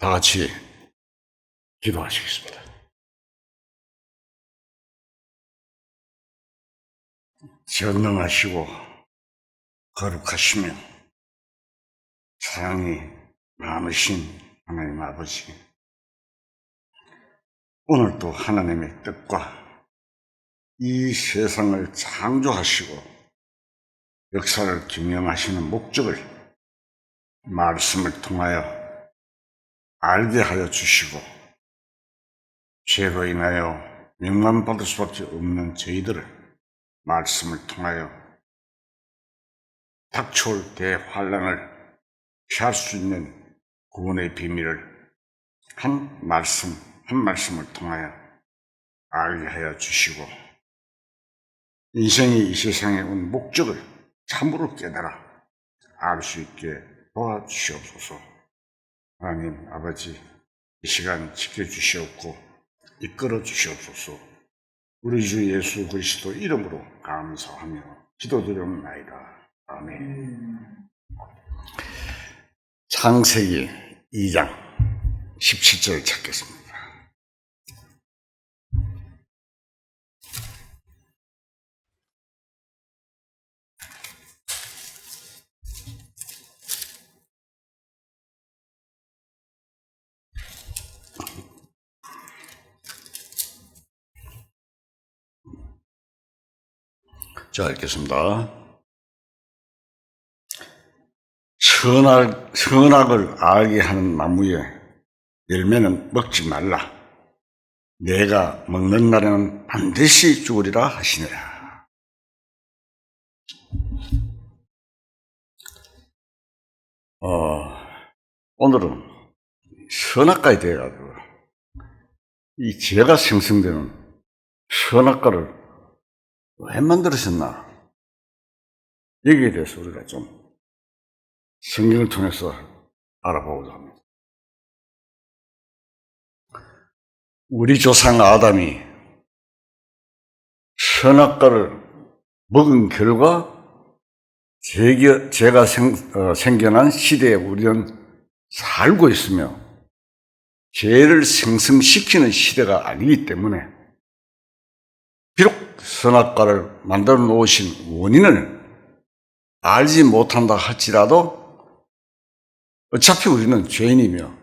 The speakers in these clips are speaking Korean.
다 같이 기도하시겠습니다. 전능하시고 거룩하시며 사랑이 많으신 하나님 아버지, 오늘도 하나님의 뜻과 이 세상을 창조하시고 역사를 경영하시는 목적을 말씀을 통하여 알게 하여 주시고, 죄로 인하여 멸망받을 수밖에 없는 저희들을 말씀을 통하여 닥쳐올 대환란을 피할 수 있는 구원의 비밀을 한 말씀을 통하여 알게 하여 주시고, 인생이 이 세상에 온 목적을 참으로 깨달아 알 수 있게 도와주시옵소서. 하나님 아버지, 이 시간 지켜주시옵고 이끌어 주시옵소서. 우리 주 예수 그리스도 이름으로 감사하며 기도드리옵나이다. 아멘. 창세기 2장 17절 찾겠습니다. 자, 읽겠습니다. 선악을 알게 하는 나무의 열매는 먹지 말라. 내가 먹는 날에는 반드시 죽으리라 하시니라. 오늘은 선악과에 대해 가지고 이 죄가 생성되는 선악과를 왜 만들으셨나? 여기에 대해서 우리가 좀 성경을 통해서 알아보고자 합니다. 우리 조상 아담이 선악과를 먹은 결과 죄가 생겨난 시대에 우리는 살고 있으며 죄를 생성시키는 시대가 아니기 때문에 비록 선악과를 만들어 놓으신 원인을 알지 못한다 할지라도 어차피 우리는 죄인이며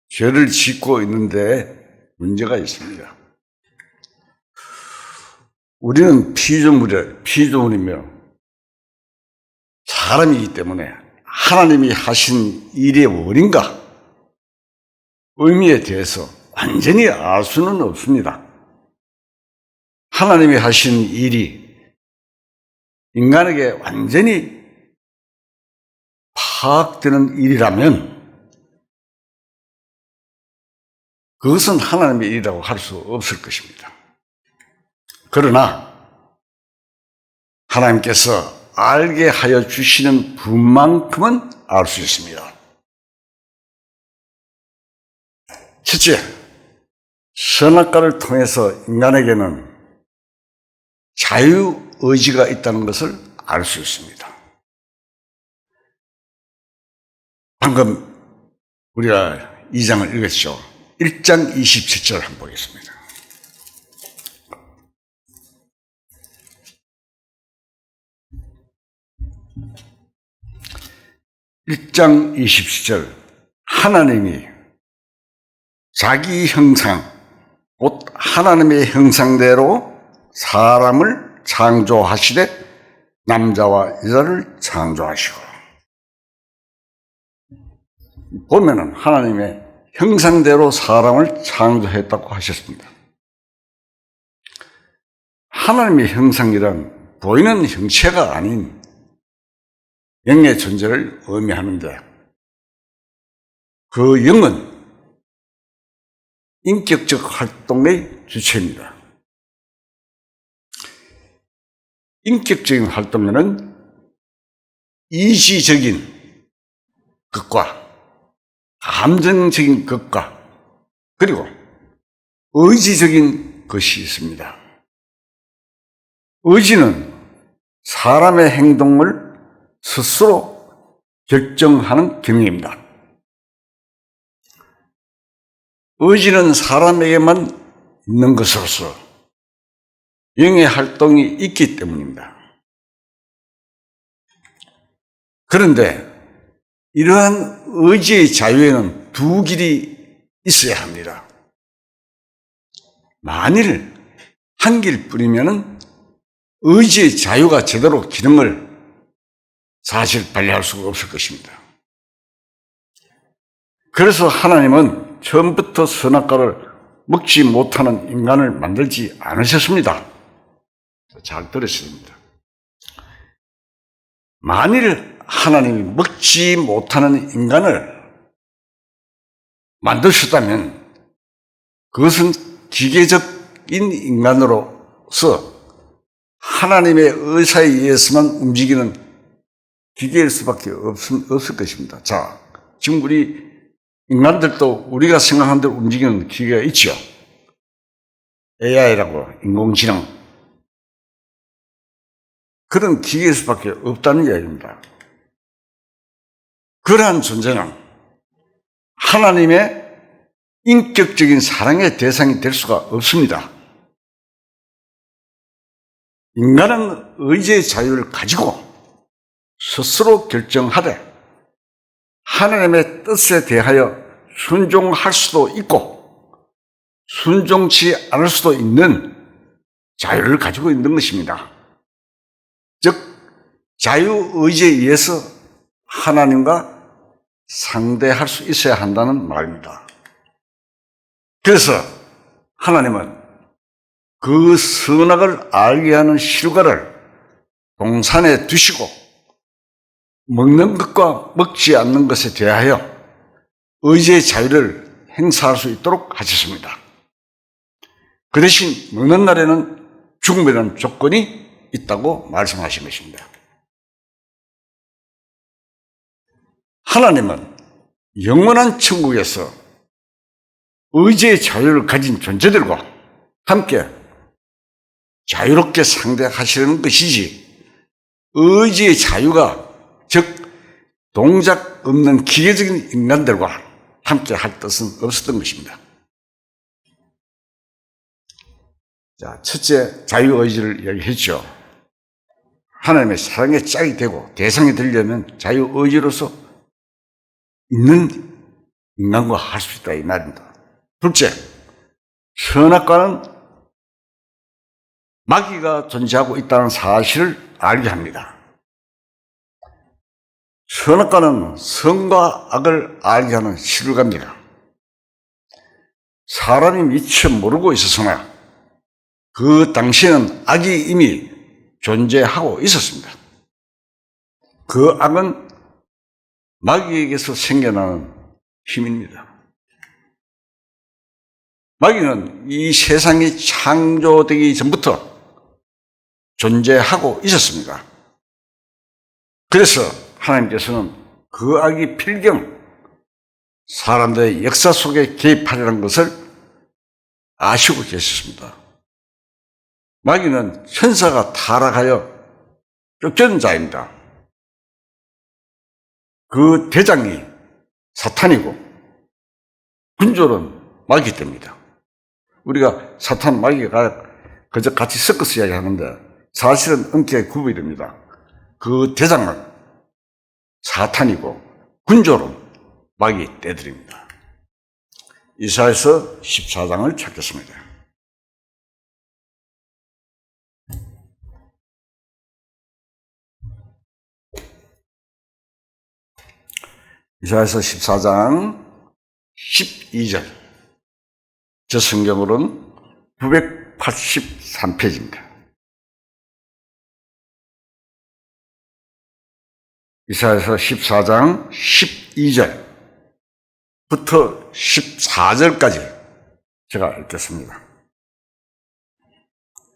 죄를 짓고 있는데 문제가 있습니다. 우리는 피조물이며 사람이기 때문에 하나님이 하신 일의 원인과 의미에 대해서 완전히 알 수는 없습니다. 하나님이 하신 일이 인간에게 완전히 파악되는 일이라면 그것은 하나님의 일이라고 할 수 없을 것입니다. 그러나 하나님께서 알게 하여 주시는 분만큼은 알 수 있습니다. 첫째, 선악과를 통해서 인간에게는 자유의지가 있다는 것을 알 수 있습니다. 방금 우리가 2장을 읽었죠. 1장 27절 한번 보겠습니다. (1장 27절) 하나님이 자기 형상, 곧 하나님의 형상대로 사람을 창조하시되 남자와 여자를 창조하시고. 보면은 하나님의 형상대로 사람을 창조했다고 하셨습니다. 하나님의 형상이란 보이는 형체가 아닌 영의 존재를 의미하는데, 그 영은 인격적 활동의 주체입니다. 인격적인 활동에는 이지적인 것과 감정적인 것과 그리고 의지적인 것이 있습니다. 의지는 사람의 행동을 스스로 결정하는 기능입니다. 의지는 사람에게만 있는 것으로서 영의 활동이 있기 때문입니다. 그런데 이러한 의지의 자유에는 두 길이 있어야 합니다. 만일 한 길뿐이면 의지의 자유가 제대로 기능을 사실 발휘할 수가 없을 것입니다. 그래서 하나님은 처음부터 선악과를 먹지 못하는 인간을 만들지 않으셨습니다. 잘 들으셔야 됩니다. 만일 하나님이 먹지 못하는 인간을 만드셨다면 그것은 기계적인 인간으로서 하나님의 의사에 의해서만 움직이는 기계일 수밖에 없을 것입니다. 자, 지금 우리 인간들도 우리가 생각한 대로 움직이는 기계가 있죠. AI라고 인공지능. 그런 기계일 수밖에 없다는 이야기입니다. 그러한 존재는 하나님의 인격적인 사랑의 대상이 될 수가 없습니다. 인간은 의지의 자유를 가지고 스스로 결정하되 하나님의 뜻에 대하여 순종할 수도 있고 순종치 않을 수도 있는 자유를 가지고 있는 것입니다. 즉 자유의지에 의해서 하나님과 상대할 수 있어야 한다는 말입니다. 그래서 하나님은 그 선악을 알게 하는 실과를 동산에 두시고 먹는 것과 먹지 않는 것에 대하여 의지의 자유를 행사할 수 있도록 하셨습니다. 그 대신 먹는 날에는 죽음이라는 조건이 있다고 말씀하신 것입니다. 하나님은 영원한 천국에서 의지의 자유를 가진 존재들과 함께 자유롭게 상대하시려는 것이지 의지의 자유가 즉 동작 없는 기계적인 인간들과 함께 할 뜻은 없었던 것입니다. 자, 첫째 자유의지를 이야기했죠. 하나님의 사랑의 짝이 되고 대상이 되려면 자유의지로서 있는 인간과 할 수 있다 이 말입니다. 둘째, 선악과는 마귀가 존재하고 있다는 사실을 알게 합니다. 선악과는 선과 악을 알게 하는 시룰가입니다. 사람이 미처 모르고 있었으나 그 당시에는 악이 이미 존재하고 있었습니다. 그 악은 마귀에게서 생겨나는 힘입니다. 마귀는 이 세상이 창조되기 전부터 존재하고 있었습니다. 그래서 하나님께서는 그 악이 필경 사람들의 역사 속에 개입하려는 것을 아시고 계셨습니다. 마귀는 천사가 타락하여 쫓겨난 자입니다. 그 대장이 사탄이고 군졸은 마귀 때입니다. 우리가 사탄 마귀가 그저 같이 섞어서 이야기하는데 사실은 엄격하게 구분이 됩니다. 그 대장은 사탄이고 군졸은 마귀 떼들입니다. 이사야서 14장을 찾겠습니다. 이사야서 14장 12절. 저 성경으로는 983페이지입니다. 이사야서 14장 12절부터 14절까지 제가 읽겠습니다.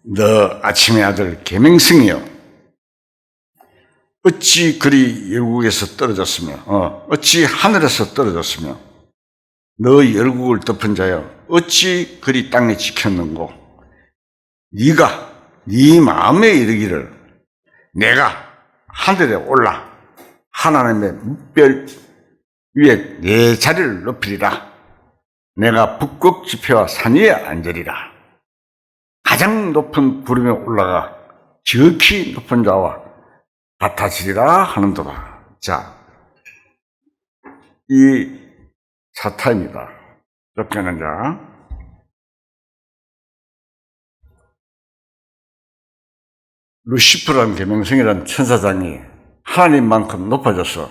너 아침의 아들 계명성이여 어찌 그리 열국에서 떨어졌으며 어찌 하늘에서 떨어졌으며 너 열국을 덮은 자여 어찌 그리 땅에 지켰는고 네가 네 마음에 이르기를 내가 하늘에 올라 하나님의 뭇별 위에 내 자리를 높이리라. 내가 북극 지폐와 산 위에 앉으리라. 가장 높은 구름에 올라가 지극히 높은 자와 같아지리라 하는도다. 자, 이 사탄입니다. 쫓겨난 자. 루시퍼라는 계명성이라는 천사장이 하나님만큼 높아져서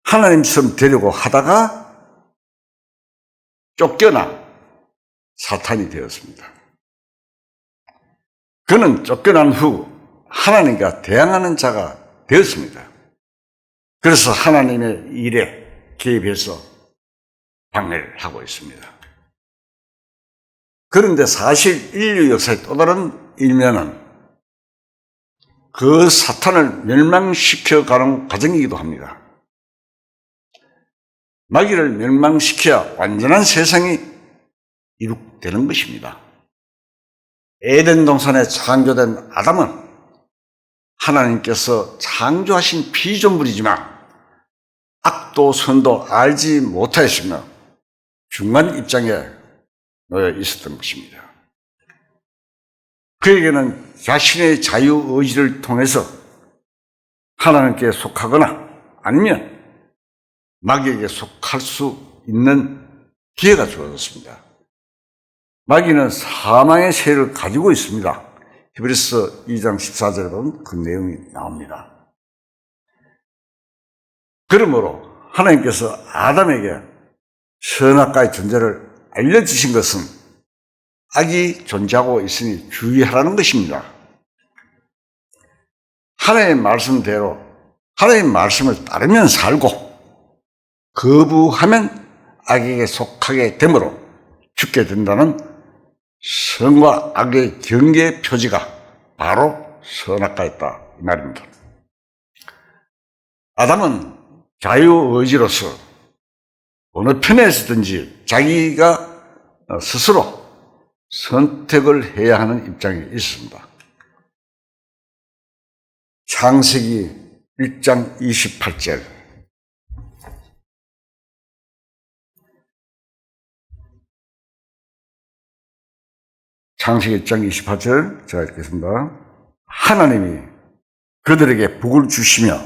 하나님처럼 되려고 하다가 쫓겨나 사탄이 되었습니다. 그는 쫓겨난 후 하나님과 대항하는 자가 되었습니다. 그래서 하나님의 일에 개입해서 방해를 하고 있습니다. 그런데 사실 인류 역사의 또 다른 일면은 그 사탄을 멸망시켜가는 과정이기도 합니다. 마귀를 멸망시켜야 완전한 세상이 이룩되는 것입니다. 에덴 동산에 창조된 아담은 하나님께서 창조하신 피조물이지만 악도 선도 알지 못하였으며 중간 입장에 놓여 있었던 것입니다. 그에게는 자신의 자유의지를 통해서 하나님께 속하거나 아니면 마귀에게 속할 수 있는 기회가 주어졌습니다. 마귀는 사망의 세를 가지고 있습니다. 히브리서 2장 14절에 보면 그 내용이 나옵니다. 그러므로 하나님께서 아담에게 선악과의 존재를 알려주신 것은 악이 존재하고 있으니 주의하라는 것입니다. 하나님의 말씀대로 하나님의 말씀을 따르면 살고 거부하면 악에게 속하게 되므로 죽게 된다는 선과 악의 경계의 표지가 바로 선악과였다 이 말입니다. 아담은 자유의지로서 어느 편에 있든지 자기가 스스로 선택을 해야 하는 입장에 있습니다. 창세기 1장 28절 창세기 1장 28절 제가 읽겠습니다. 하나님이 그들에게 복을 주시며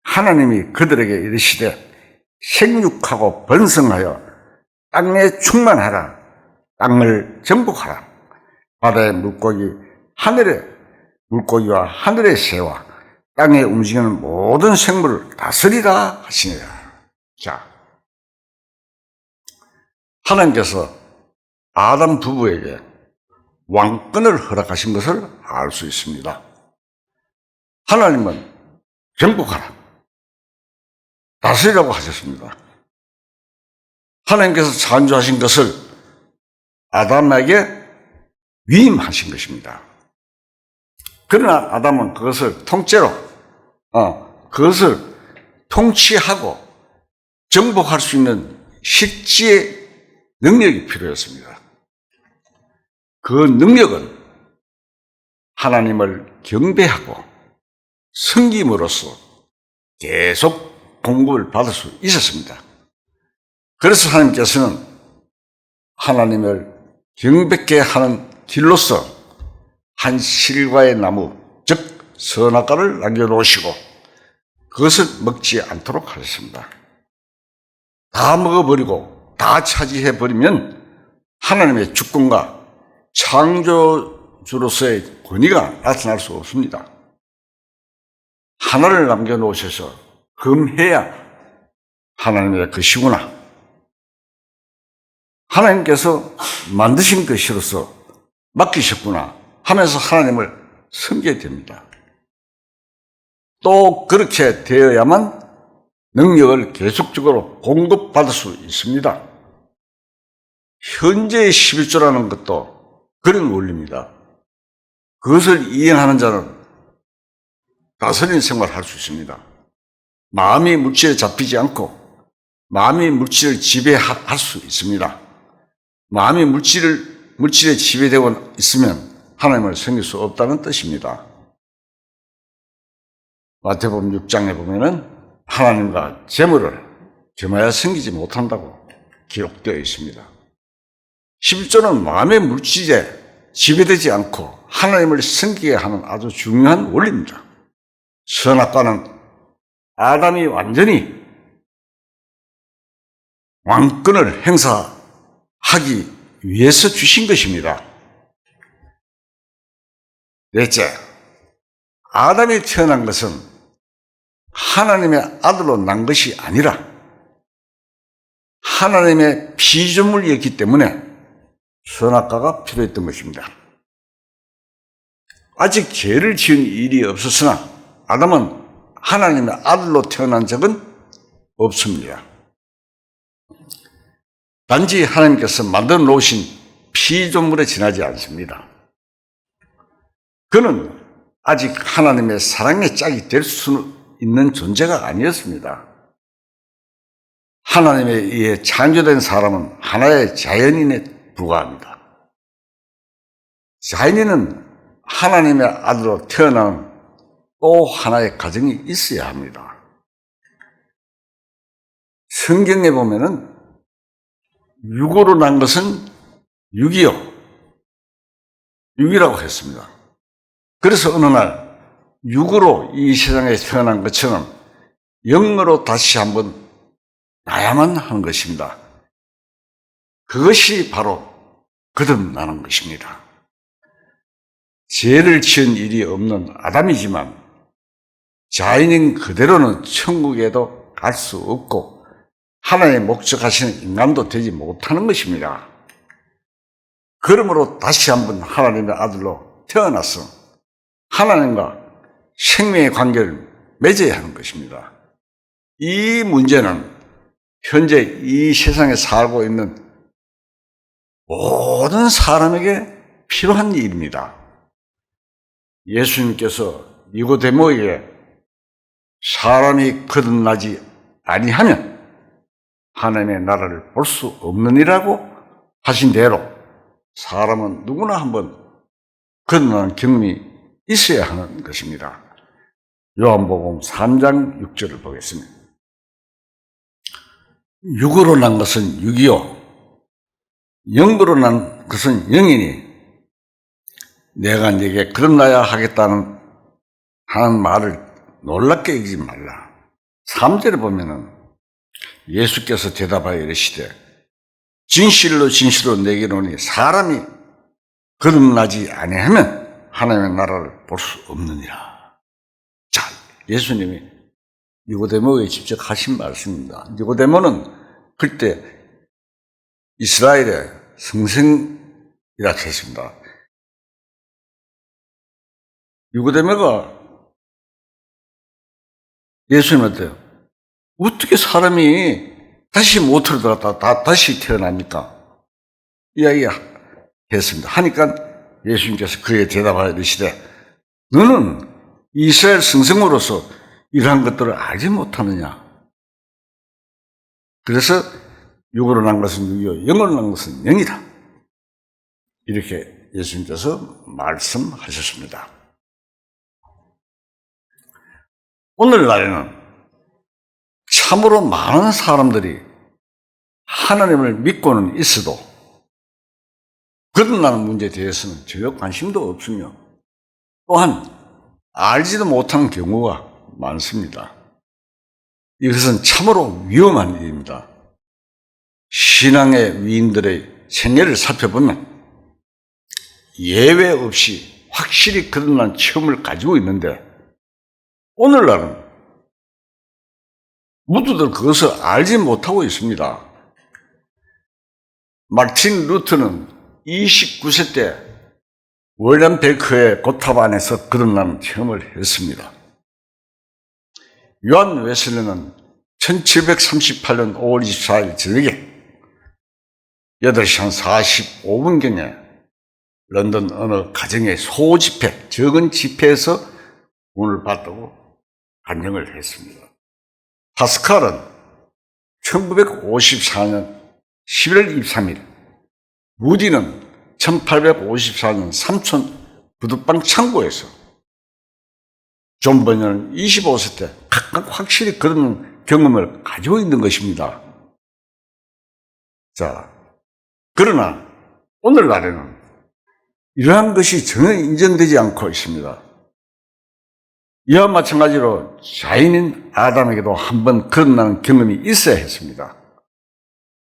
하나님이 그들에게 이르시되 생육하고 번성하여 땅에 충만하라. 땅을 정복하라. 바다의 물고기, 하늘의 물고기와 하늘의 새와 땅에 움직이는 모든 생물을 다스리라 하시니라. 자, 하나님께서 아담 부부에게 왕권을 허락하신 것을 알 수 있습니다. 하나님은 정복하라. 다스리라고 하셨습니다. 하나님께서 창조하신 것을 아담에게 위임하신 것입니다. 그러나 아담은 그것을 통째로, 그것을 통치하고 정복할 수 있는 실지의 능력이 필요했습니다. 그 능력은 하나님을 경배하고 섬김으로써 계속 공급을 받을 수 있었습니다. 그래서 하나님께서는 하나님을 경배케 하는 길로서 한 실과의 나무, 즉 선악과를 남겨놓으시고 그것을 먹지 않도록 하셨습니다. 다 먹어버리고 다 차지해버리면 하나님의 주권과 창조주로서의 권위가 나타날 수 없습니다. 하나를 남겨놓으셔서 금해야 하나님의 것이구나. 하나님께서 만드신 것이로서 맡기셨구나 하면서 하나님을 섬기게 됩니다. 또 그렇게 되어야만 능력을 계속적으로 공급받을 수 있습니다. 현재의 11조라는 것도 그런 원리입니다. 그것을 이행하는 자는 다스리는 생활을 할 수 있습니다. 마음이 물질에 잡히지 않고 마음이 물질을 지배할 수 있습니다. 마음이 물질에 지배되고 있으면 하나님을 섬길 수 없다는 뜻입니다. 마태복음 6장에 보면은 하나님과 재물을 겸하여 섬기지 못한다고 기록되어 있습니다. 11조는 마음의 물질에 지배되지 않고 하나님을 섬기게 하는 아주 중요한 원리입니다. 선악과는 아담이 완전히 왕권을 행사하기 위해서 주신 것입니다. 넷째, 아담이 태어난 것은 하나님의 아들로 난 것이 아니라 하나님의 피조물이었기 때문에 선악과가 필요했던 것입니다. 아직 죄를 지은 일이 없었으나 아담은 하나님의 아들로 태어난 적은 없습니다. 단지 하나님께서 만들어 놓으신 피조물에 지나지 않습니다. 그는 아직 하나님의 사랑의 짝이 될 수 있는 존재가 아니었습니다. 하나님에 의해 창조된 사람은 하나의 자연인에 불과합니다. 자연인은 하나님의 아들로 태어난 또 하나의 가정이 있어야 합니다. 성경에 보면은 육으로 난 것은 육이요, 육이라고 했습니다. 그래서 어느 날 육으로 이 세상에 태어난 것처럼 영으로 다시 한번 나야만 하는 것입니다. 그것이 바로 거듭나는 것입니다. 죄를 지은 일이 없는 아담이지만 자연인 그대로는 천국에도 갈 수 없고 하나님 목적하시는 인간도 되지 못하는 것입니다. 그러므로 다시 한번 하나님의 아들로 태어나서 하나님과 생명의 관계를 맺어야 하는 것입니다. 이 문제는 현재 이 세상에 살고 있는 모든 사람에게 필요한 일입니다. 예수님께서 니고데모에게 사람이 거듭나지 아니하면 하나님의 나라를 볼 수 없느니라고 하신 대로 사람은 누구나 한번 거듭나는 경험이 있어야 하는 것입니다. 요한복음 3장 6절을 보겠습니다. 육으로 난 것은 육이요 영으로 난 것은 영이니 내가 네게 거듭나야 하겠다는 하는 말을 놀랍게 여기지 말라. 3절에 보면은 예수께서 대답하여 이르시되 진실로 진실로 내게 이르노니 사람이 거듭나지 아니하면 하나님의 나라를 볼 수 없느니라. 자, 예수님이 니고데모에게 직접 하신 말씀입니다. 니고데모는 그때 이스라엘의 성생이라 했습니다. 니고데모가 예수님한테 어떻게 사람이 다시 모태로 들어갔다 다시 태어납니까? 이야기했습니다. 하니까 예수님께서 그에게 대답하여 이르시되 너는 이스라엘 성성으로서 이러한 것들을 알지 못하느냐? 그래서 육으로 난 것은 육이요 영으로 난 것은 영이다. 이렇게 예수님께서 말씀하셨습니다. 오늘날에는 참으로 많은 사람들이 하나님을 믿고는 있어도 거듭나는 문제에 대해서는 전혀 관심도 없으며 또한 알지도 못하는 경우가 많습니다. 이것은 참으로 위험한 일입니다. 신앙의 위인들의 생애를 살펴보면 예외 없이 확실히 거듭난 체험을 가지고 있는데 오늘날은 모두들 그것을 알지 못하고 있습니다. 마틴 루터는 29세 때 월렌베크의 고탑 안에서 거듭난 체험을 했습니다. 요한 웨슬리는 1738년 5월 24일 저녁에 8시 한 45분경에 런던 어느 가정의 소집회, 적은 집회에서 문을 받다고 간증을 했습니다. 파스칼은 1954년 11월 23일, 무디는 1854년 삼촌 부두방 창고에서, 존 버녀는 25세 때 각각 확실히 그런 경험을 가지고 있는 것입니다. 자, 그러나 오늘날에는 이러한 것이 전혀 인정되지 않고 있습니다. 이와 마찬가지로 자인인 아담에게도 한번 거듭나는 경험이 있어야 했습니다.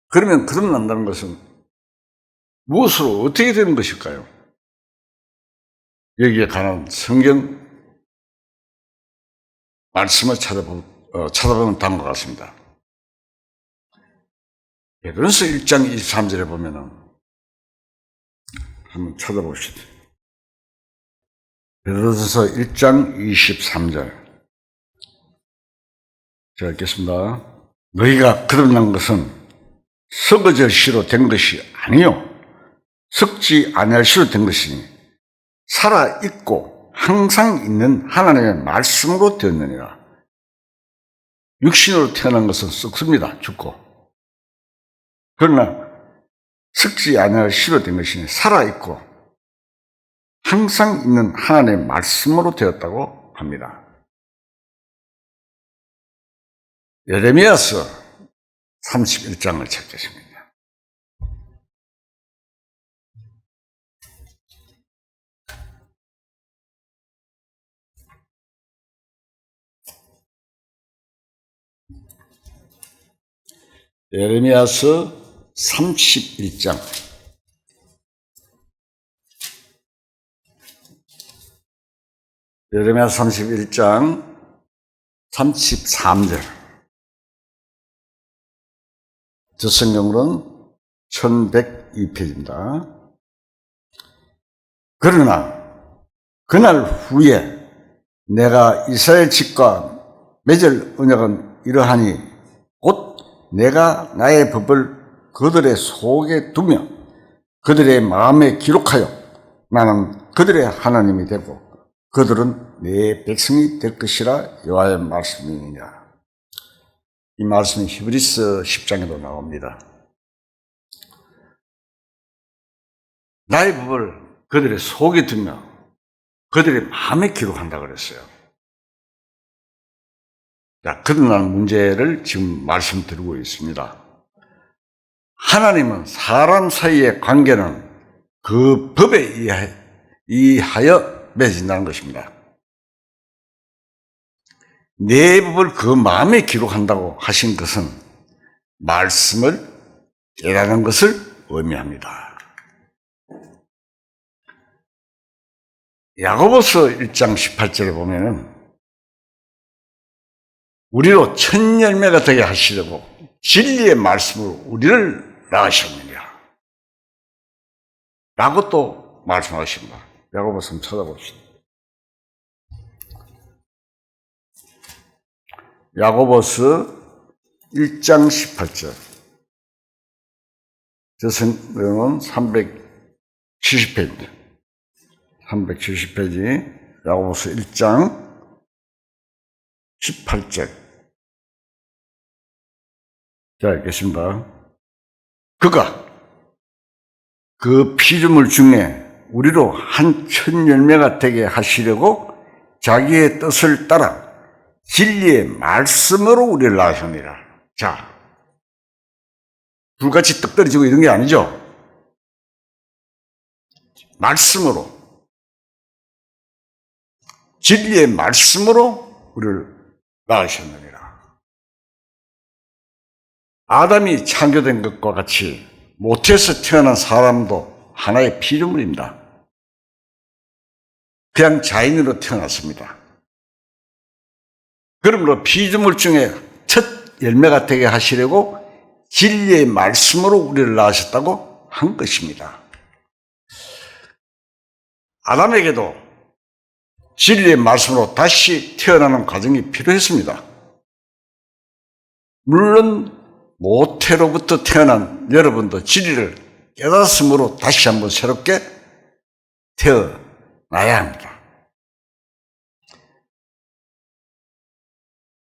그러면 거듭난다는 것은 무엇으로 어떻게 되는 것일까요? 여기에 관한 성경 말씀을 찾아보면 다음과 같습니다. 베드로서 1장 23절에 보면은 한번 찾아봅시다. 베드로서 1장 23절. 제가 읽겠습니다. 너희가 거듭난 것은 썩어질 시로 된 것이 아니요 썩지 아니할 시로 된 것이니 살아있고 항상 있는 하나님의 말씀으로 되었느니라. 육신으로 태어난 것은 썩습니다. 죽고. 그러나 썩지 아니할 시로 된 것이니 살아있고 항상 있는 하나님의 말씀으로 되었다고 합니다. 예레미야서 31장을 찾겠습니다. 예레미야서 31장. 예레미야 31장 33절. 저 성경으로는 1102페이지입니다. 그러나 그날 후에 내가 이스라엘 집과 맺을 언약은 이러하니 곧 내가 나의 법을 그들의 속에 두며 그들의 마음에 기록하여 나는 그들의 하나님이 되고 그들은 내 백성이 될 것이라 여호와의 말씀이니라. 이 말씀이 히브리서 10장에도 나옵니다. 나의 법을 그들의 속에 두며 그들의 마음에 기록한다 그랬어요. 자, 거듭나는 문제를 지금 말씀드리고 있습니다. 하나님은 사람 사이의 관계는 그 법에 의하여 맺어진다는 것입니다. 내 법을 그 마음에 기록한다고 하신 것은 말씀을 깨닫는 것을 의미합니다. 야고보서 1장 18절에 보면은 우리로 첫 열매가 되게 하시려고 진리의 말씀으로 우리를 낳으셨느니라 라고 또 말씀하십니다. 야고보서 한번 찾아봅시다. 야고보서 1장 18절. 저 성경은 370페이지입니다. 370페이지 야고보서 1장 18절. 자, 읽겠습니다. 그가 그 피조물 중에 우리로 한 첫 열매가 되게 하시려고 자기의 뜻을 따라 진리의 말씀으로 우리를 낳으셨느니라. 자, 불같이 떡 떨어지고 이런 게 아니죠. 말씀으로, 진리의 말씀으로 우리를 낳으셨느니라. 아담이 창조된 것과 같이 모태에서 태어난 사람도 하나의 피조물입니다. 그냥 자인으로 태어났습니다. 그러므로 피조물 중에 첫 열매가 되게 하시려고 진리의 말씀으로 우리를 낳으셨다고 한 것입니다. 아담에게도 진리의 말씀으로 다시 태어나는 과정이 필요했습니다. 물론 모태로부터 태어난 여러분도 진리를 깨달았으므로 다시 한번 새롭게 태어나야 합니다.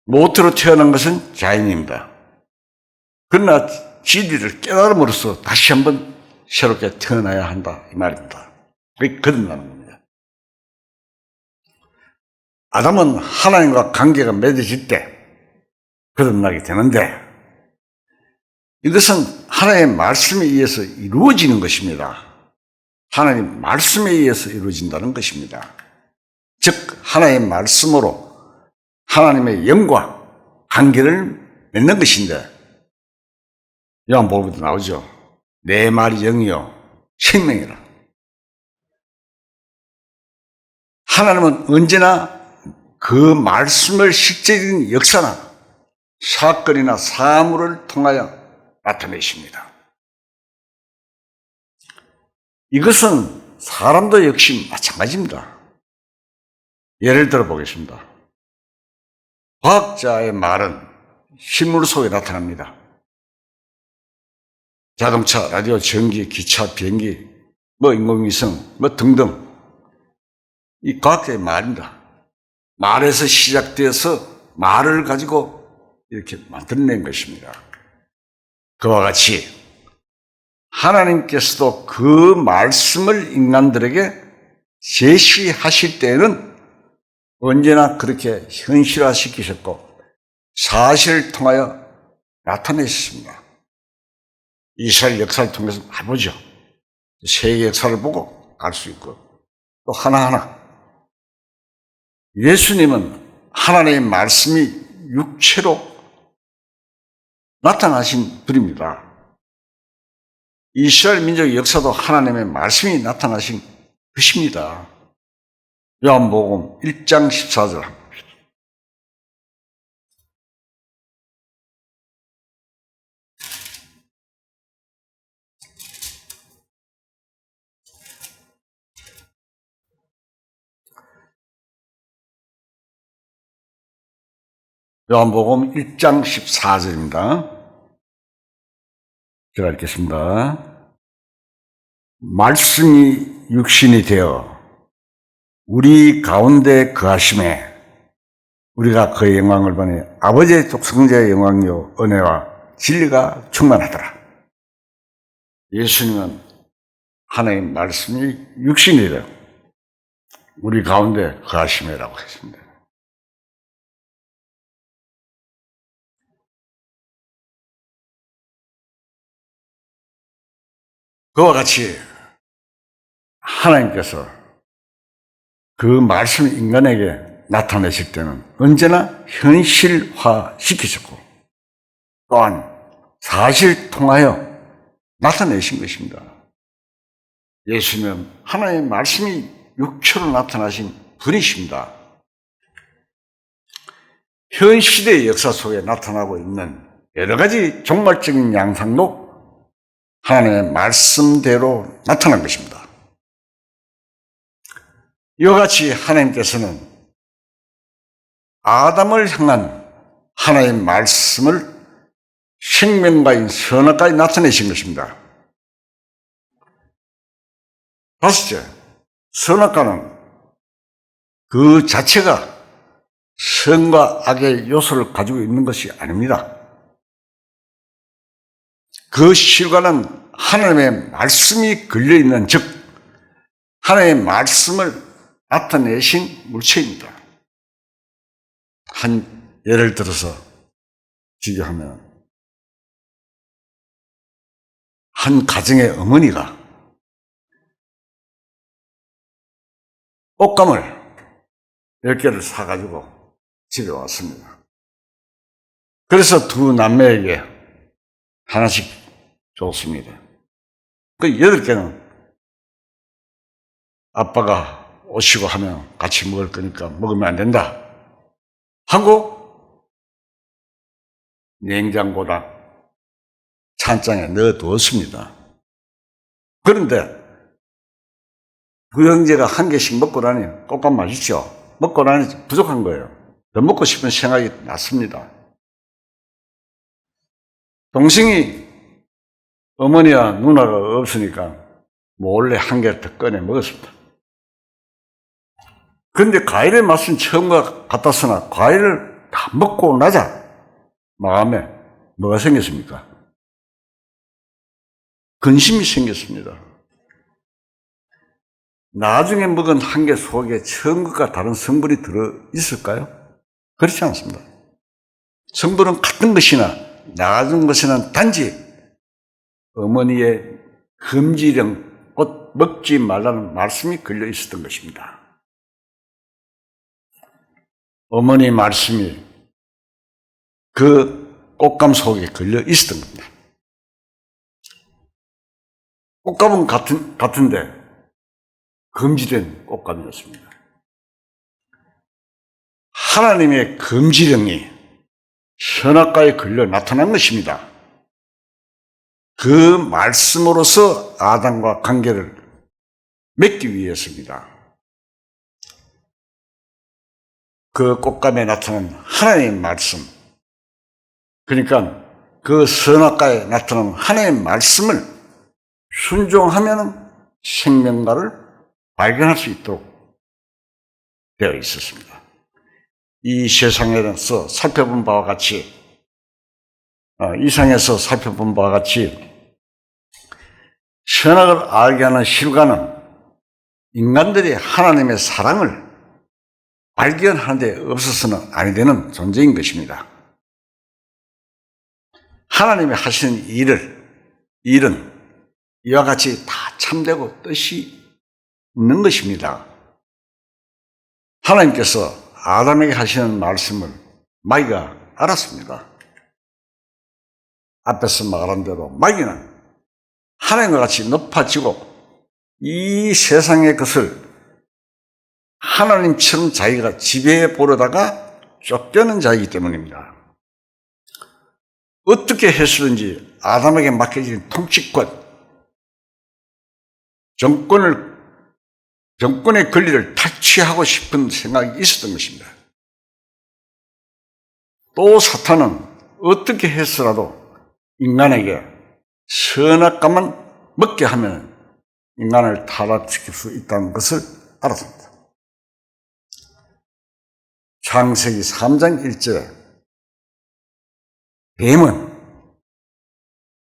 모태로 태어난 것은 자인입니다. 그러나 진리를 깨달음으로써 다시 한번 새롭게 태어나야 한다 이 말입니다. 그게 거듭나는 겁니다. 아담은 하나님과 관계가 맺어질 때 거듭나게 되는데 이것은 하나님의 말씀에 의해서 이루어지는 것입니다. 하나님 말씀에 의해서 이루어진다는 것입니다. 즉 하나님의 말씀으로 하나님의 영과 관계를 맺는 것인데, 요한복음에도 나오죠. 내 말이 영이요 생명이라. 하나님은 언제나 그 말씀을 실제적인 역사나 사건이나 사물을 통하여 나타내십니다. 이것은 사람도 역시 마찬가지입니다. 예를 들어 보겠습니다. 과학자의 말은 실물 속에 나타납니다. 자동차, 라디오, 전기, 기차, 비행기, 인공위성, 등등. 이 과학자의 말입니다. 말에서 시작되어서 말을 가지고 이렇게 만들어낸 것입니다. 그와 같이 하나님께서도 그 말씀을 인간들에게 제시하실 때에는 언제나 그렇게 현실화시키셨고 사실을 통하여 나타내셨습니다. 이스라엘 역사를 통해서 많이 보죠. 세계 역사를 보고 알 수 있고 또 하나하나. 예수님은 하나님의 말씀이 육체로 나타나신 분입니다. 이스라엘 민족의 역사도 하나님의 말씀이 나타나신 것입니다. 요한복음 1장 14절 한번 봅시다. 요한복음 1장 14절입니다. 제가 읽겠습니다. 말씀이 육신이 되어 우리 가운데 거하심에 우리가 그의 영광을 보니 아버지의 독생자의 영광이요 은혜와 진리가 충만하더라. 예수님은 하나님 말씀이 육신이 되어 우리 가운데 거하심이라고 했습니다. 그와 같이 하나님께서 그 말씀을 인간에게 나타내실 때는 언제나 현실화 시키셨고 또한 사실 통하여 나타내신 것입니다. 예수님은 하나님의 말씀이 육체로 나타나신 분이십니다. 현 시대의 역사 속에 나타나고 있는 여러 가지 종말적인 양상도 하나님의 말씀대로 나타난 것입니다. 이와 같이 하나님께서는 아담을 향한 하나님의 말씀을 생명과인 선악까지 나타내신 것입니다. 다섯째, 선악과는 그 자체가 선과 악의 요소를 가지고 있는 것이 아닙니다. 그 실과는 하나님의 말씀이 걸려있는, 즉 하나님의 말씀을 나타내신 물체입니다. 한 예를 들어서 비교하면 한 가정의 어머니가 옷감을 10개를 사가지고 집에 왔습니다. 그래서 두 남매에게 하나씩 줬습니다. 그 8개는 아빠가 오시고 하면 같이 먹을 거니까 먹으면 안 된다 하고 냉장고나 찬장에 넣어두었습니다. 그런데 그 형제가 1개씩 먹고 나니 꽃감 맛있죠? 먹고 나니 부족한 거예요. 더 먹고 싶은 생각이 났습니다. 동생이 어머니와 누나가 없으니까 몰래 1개를 더 꺼내 먹었습니다. 그런데 과일의 맛은 처음과 같았으나 과일을 다 먹고 나자 마음에 뭐가 생겼습니까? 근심이 생겼습니다. 나중에 먹은 1개 속에 처음 것과 다른 성분이 들어있을까요? 그렇지 않습니다. 성분은 같은 것이나 나중 것에는 단지 어머니의 금지령, 꽃 먹지 말라는 말씀이 걸려 있었던 것입니다. 어머니 말씀이 그 꽃감 속에 걸려 있었던 겁니다. 꽃감은 같은데 금지된 꽃감이었습니다. 하나님의 금지령이 선악과에 걸려 나타난 것입니다. 그 말씀으로서 아담과 관계를 맺기 위해서입니다. 그 꽃감에 나타난 하나님의 말씀, 그러니까 그 선악과에 나타난 하나님의 말씀을 순종하면 생명과를 발견할 수 있도록 되어 있었습니다. 이 세상에서 살펴본 바와 같이, 이상에서 살펴본 바와 같이 선악을 알게 하는 실과는 인간들이 하나님의 사랑을 발견하는 데 없어서는 아니 되는 존재인 것입니다. 하나님이 하시는 일은 이와 같이 다 참되고 뜻이 있는 것입니다. 하나님께서 아담에게 하시는 말씀을 마귀가 알았습니다. 앞에서 말한 대로 마귀는 하나님과 같이 높아지고 이 세상의 것을 하나님처럼 자기가 지배해 보려다가 쫓겨는 자이기 때문입니다. 어떻게 했을는지 아담에게 맡겨진 통치권, 정권의 권리를 탈취하고 싶은 생각이 있었던 것입니다. 또 사탄은 어떻게 해서라도 인간에게 선악과만 먹게 하면 인간을 타락시킬 수 있다는 것을 알았습니다. 창세기 3장 1절에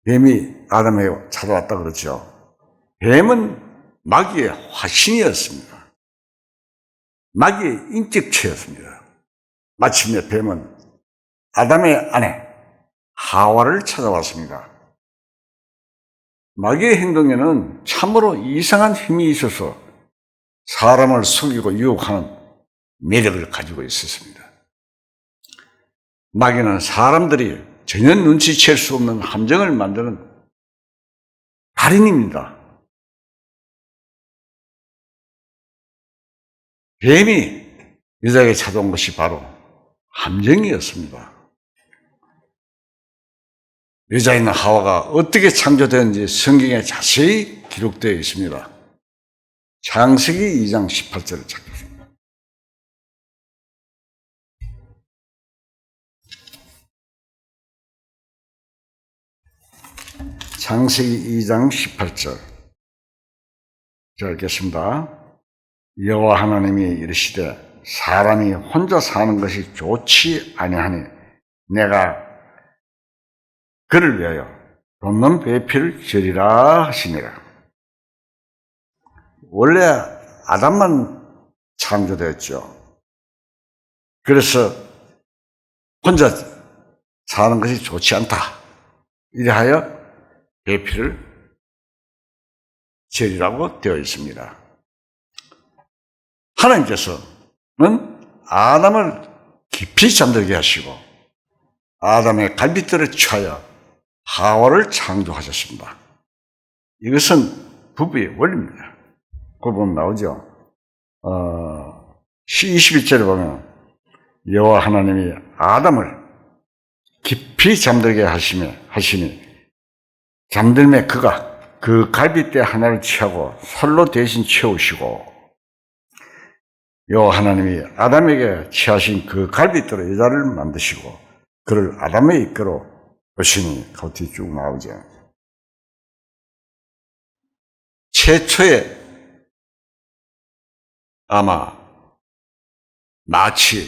뱀이 아담에게 찾아왔다 그러죠. 뱀은 마귀의 화신이었습니다. 마귀의 인격체였습니다. 마침내 뱀은 아담의 아내 하와를 찾아왔습니다. 마귀의 행동에는 참으로 이상한 힘이 있어서 사람을 속이고 유혹하는 매력을 가지고 있었습니다. 마귀는 사람들이 전혀 눈치챌 수 없는 함정을 만드는 달인입니다. 뱀이 여자에게 찾아온 것이 바로 함정이었습니다. 여자인 하와가 어떻게 창조되었는지 성경에 자세히 기록되어 있습니다. 창세기 2장 18절을 찾겠습니다. 창세기 2장 18절 제가 읽겠습니다. 여호와 하나님이 이르시되 사람이 혼자 사는 것이 좋지 아니하니 내가 그를 위하여 돕는 배필을 지으리라 하시니라. 원래 아담만 창조되었죠. 그래서 혼자 사는 것이 좋지 않다. 이래하여 배필을 지으리라고 되어 있습니다. 하나님께서는 아담을 깊이 잠들게 하시고 아담의 갈빗대를 취하여 하와를 창조하셨습니다. 이것은 부부의 원리입니다. 그걸 보면 나오죠. 21절에 보면 여호와 하나님이 아담을 깊이 잠들게 하시니 잠들매 그가 그 갈빗대 하나를 취하고 솔로 대신 채우시고 여호와 하나님이 아담에게 취하신 그 갈빗대로 여자를 만드시고 그를 아담에 이끌어 오시니 겉이 쭉 나오죠. 최초의 아마 마취가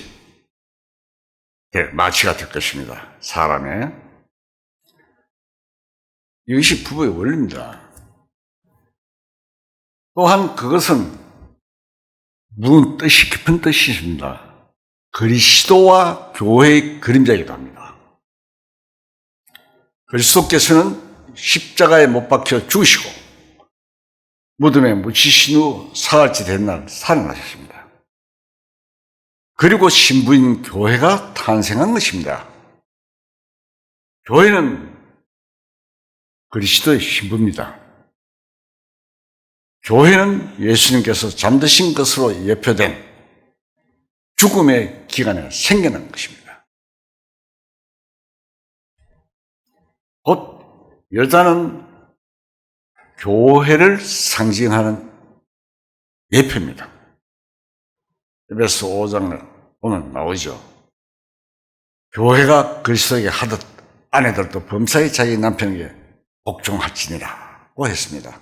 될 것입니다. 사람의. 이것이 부부의 원리입니다. 또한 그것은 문 뜻이 깊은 뜻이 있습니다. 그리스도와 교회의 그림자이기도 합니다. 그리스도께서는 십자가에 못 박혀 죽으시고 무덤에 묻히신 후 사흘째 된 날 살아나셨습니다. 그리고 신부인 교회가 탄생한 것입니다. 교회는 그리스도의 신부입니다. 교회는 예수님께서 잠드신 것으로 예표된 죽음의 기간에 생겨난 것입니다. 곧 여자는 교회를 상징하는 예표입니다. 에베소 5장을 보면 나오죠. 교회가 그리스도에게 하듯 아내들도 범사에 자기 남편에게 복종할지니라고 했습니다.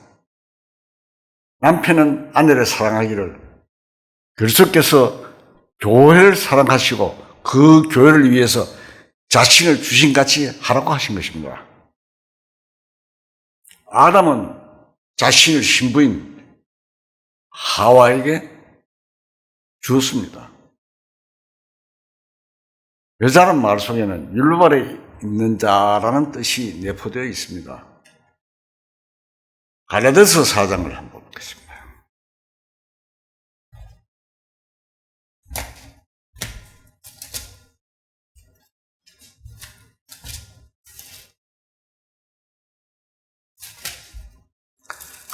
남편은 아내를 사랑하기를 그리스도께서 교회를 사랑하시고 그 교회를 위해서 자신을 주신같이 하라고 하신 것입니다. 아담은 자신을 신부인 하와에게 주었습니다. 여자는 말 속에는 율법아래 있는 자라는 뜻이 내포되어 있습니다. 갈라디아서 4장을 한번 보겠습니다.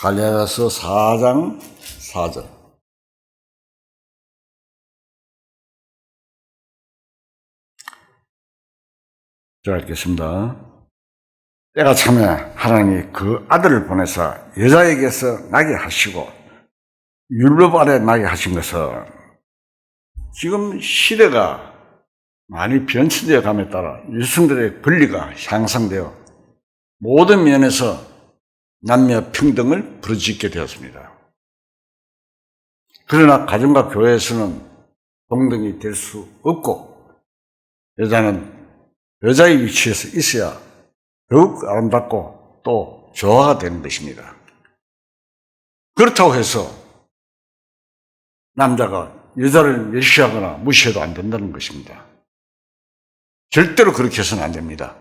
갈라디아서 4장 4절. 제가 읽겠습니다. 때가 차면 하나님이 그 아들을 보내사 여자에게서 나게 하시고 율법 아래 나게 하신 것은 지금 시대가 많이 변천되어 감에 따라 여성들의 권리가 향상되어 모든 면에서 남녀 평등을 부르짖게 되었습니다. 그러나 가정과 교회에서는 동등이 될 수 없고 여자는 여자의 위치에서 있어야 더욱 아름답고 또 조화가 되는 것입니다. 그렇다고 해서 남자가 여자를 멸시하거나 무시해도 안 된다는 것입니다. 절대로 그렇게 해서는 안 됩니다.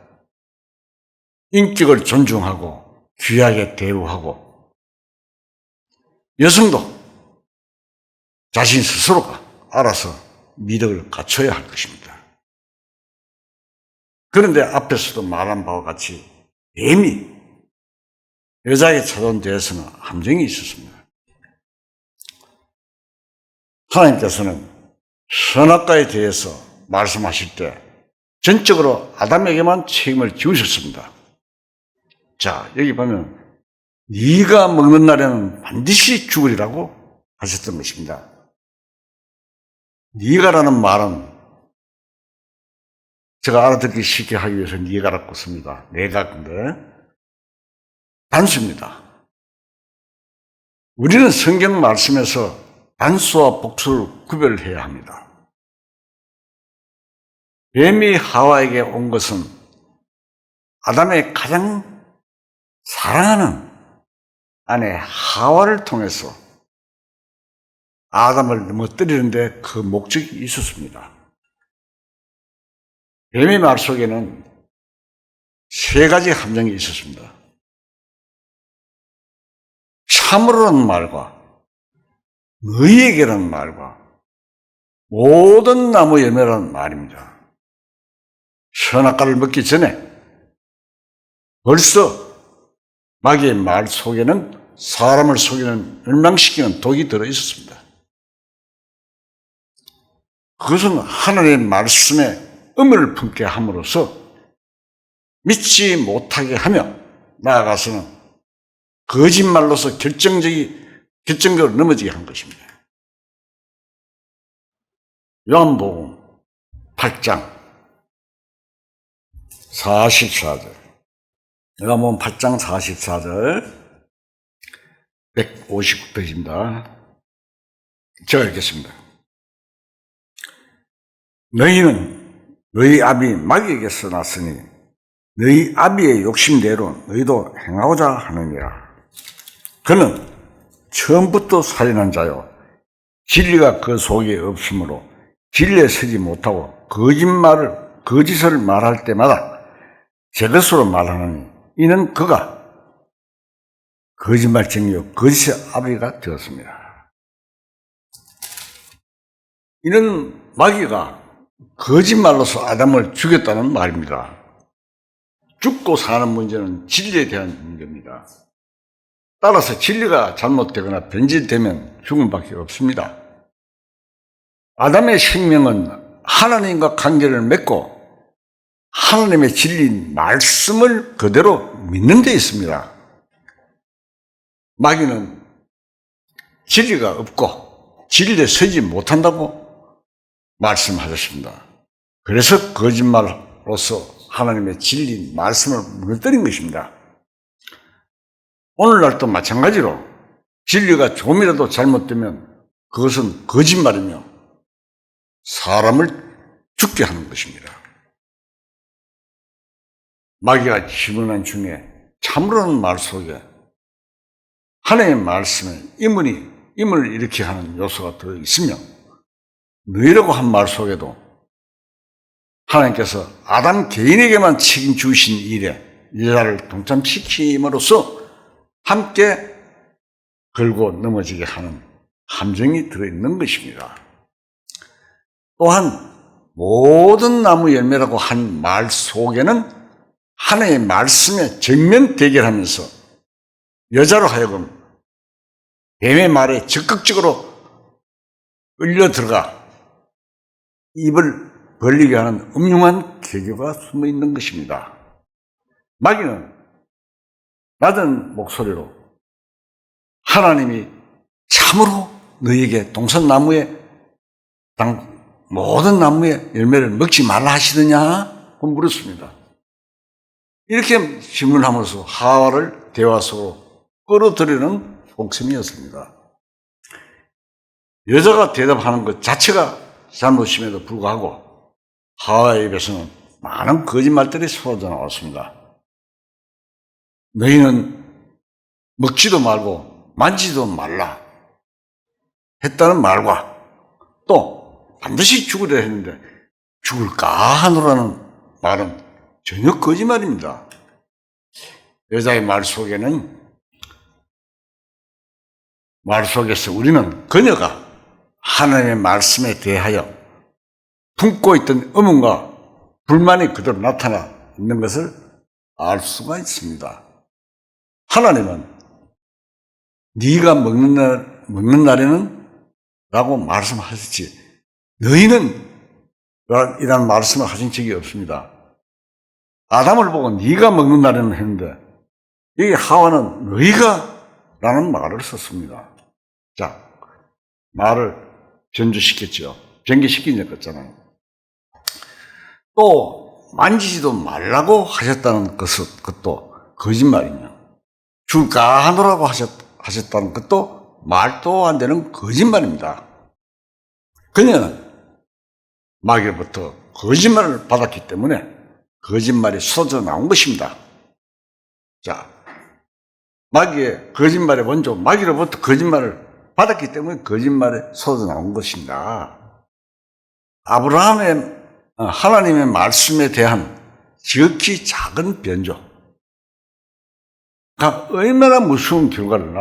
인격을 존중하고 귀하게 대우하고 여성도 자신 스스로가 알아서 미덕을 갖춰야 할 것입니다. 그런데 앞에서도 말한 바와 같이 뱀이 여자에게 찾아온 데에서는 함정이 있었습니다. 하나님께서는 선악과에 대해서 말씀하실 때 전적으로 아담에게만 책임을 지우셨습니다. 자, 여기 보면 네가 먹는 날에는 반드시 죽으리라고 하셨던 것입니다. 네가라는 말은 제가 알아듣기 쉽게 하기 위해서 네가라고 씁니다. 내가 근데 단수입니다. 우리는 성경 말씀에서 단수와 복수를 구별해야 합니다. 뱀이 하와에게 온 것은 아담의 가장 사랑하는 아내 하와를 통해서 아담을 넘어뜨리는데 그 목적이 있었습니다. 뱀의 말 속에는 세 가지 함정이 있었습니다. 참으로라는 말과 너희에게라는 말과 모든 나무 열매라는 말입니다. 선악과를 먹기 전에 벌써 마귀의 말 속에는 사람을 속이는 멸망시키는 독이 들어있었습니다. 그것은 하나님의 말씀에 음을 품게 함으로써 믿지 못하게 하며 나아가서는 거짓말로서 결정적으로 넘어지게 한 것입니다. 요한복음 8장 44절. 요한복음 8장 44절 159페이지입니다. 제가 읽겠습니다. 너희는 너희 아비 마귀에게서 났으니 너희 아비의 욕심대로 너희도 행하고자 하느니라. 그는 처음부터 살인한 자요 진리가 그 속에 없으므로 진리에 서지 못하고 거짓을 말할 때마다 제 것으로 말하느니 이는 그가 거짓말쟁이요 거짓의 아버지가 되었습니다. 이는 마귀가 거짓말로서 아담을 죽였다는 말입니다. 죽고 사는 문제는 진리에 대한 문제입니다. 따라서 진리가 잘못되거나 변질되면 죽음밖에 없습니다. 아담의 생명은 하나님과 관계를 맺고 하나님의 진리인 말씀을 그대로 믿는 데 있습니다. 마귀는 진리가 없고 진리에 서지 못한다고 말씀하셨습니다. 그래서 거짓말로서 하나님의 진리인 말씀을 무너뜨린 것입니다. 오늘날도 마찬가지로 진리가 조금이라도 잘못되면 그것은 거짓말이며 사람을 죽게 하는 것입니다. 마귀가 집어넣은 중에 참으로는 말 속에 하나님의 말씀에 임을 일으키게 하는 요소가 들어있으며 너희라고 한 말 속에도 하나님께서 아담 개인에게만 책임주신 일에 여자를 동참시킴으로써 함께 걸고 넘어지게 하는 함정이 들어있는 것입니다. 또한 모든 나무 열매라고 한 말 속에는 하나님의 말씀에 정면 대결하면서 여자로 하여금 뱀의 말에 적극적으로 끌려 들어가 입을 벌리게 하는 음흉한 계교가 숨어 있는 것입니다. 마귀는 낮은 목소리로 하나님이 참으로 너희에게 동산나무에 모든 나무의 열매를 먹지 말라 하시더냐? 물었습니다. 이렇게 질문하면서 하와를 대화 속으로 끌어들이는 속셈이었습니다. 여자가 대답하는 것 자체가 잘못임에도 불구하고 하와의 입에서는 많은 거짓말들이 쏟아져 나왔습니다. 너희는 먹지도 말고 만지도 말라 했다는 말과 또 반드시 죽으려 했는데 죽을까 하노라는 말은 전혀 거짓말입니다. 여자의 말 속에서 우리는 그녀가 하나님의 말씀에 대하여 품고 있던 의문과 불만이 그대로 나타나 있는 것을 알 수가 있습니다. 하나님은 네가 먹는 날에는 라고 말씀하셨지 너희는 이라는 말씀을 하신 적이 없습니다. 아담을 보고 네가 먹는 날에는 했는데 여기 하와는 너희가 라는 말을 썼습니다. 자, 말을 변주시켰죠. 변개시킨 것 같잖아요. 또 만지지도 말라고 하셨다는 것도 거짓말이며 줄까 하노라고 하셨다는 것도 말도 안 되는 거짓말입니다. 그녀는 마귀로부터 거짓말을 받았기 때문에 거짓말이 쏟아져 나온 것입니다. 자, 마귀의 거짓말의 원조, 마귀로부터 거짓말을 받았기 때문에 거짓말에 쏟아져 나온 것입니다. 아브라함의 하나님의 말씀에 대한 지극히 작은 변조가 얼마나 무서운 결과를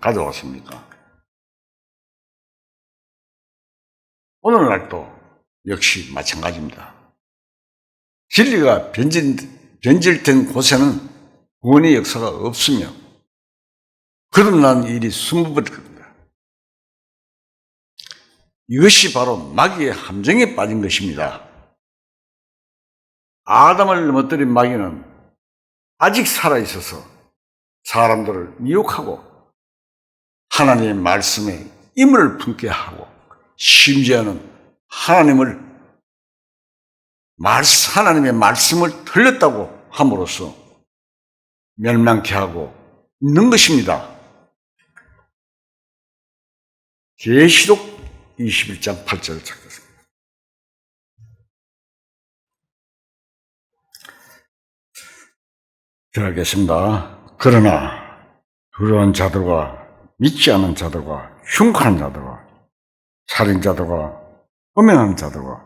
가져왔습니까? 오늘날도 역시 마찬가지입니다. 진리가 변질된 곳에는 구원의 역사가 없으며 거듭난 일이 숨어버릴 겁니다. 이것이 바로 마귀의 함정에 빠진 것입니다. 아담을 넘어뜨린 마귀는 아직 살아있어서 사람들을 미혹하고 하나님의 말씀에 임을 품게 하고 심지어는 하나님의 말씀을 틀렸다고 함으로써 멸망케 하고 있는 것입니다. 계시록 21장 8절을 찾겠습니다. 들어가겠습니다. 그러나 두려운 자들과 믿지 않은 자들과 흉악한 자들과 살인자들과 음행하는 자들과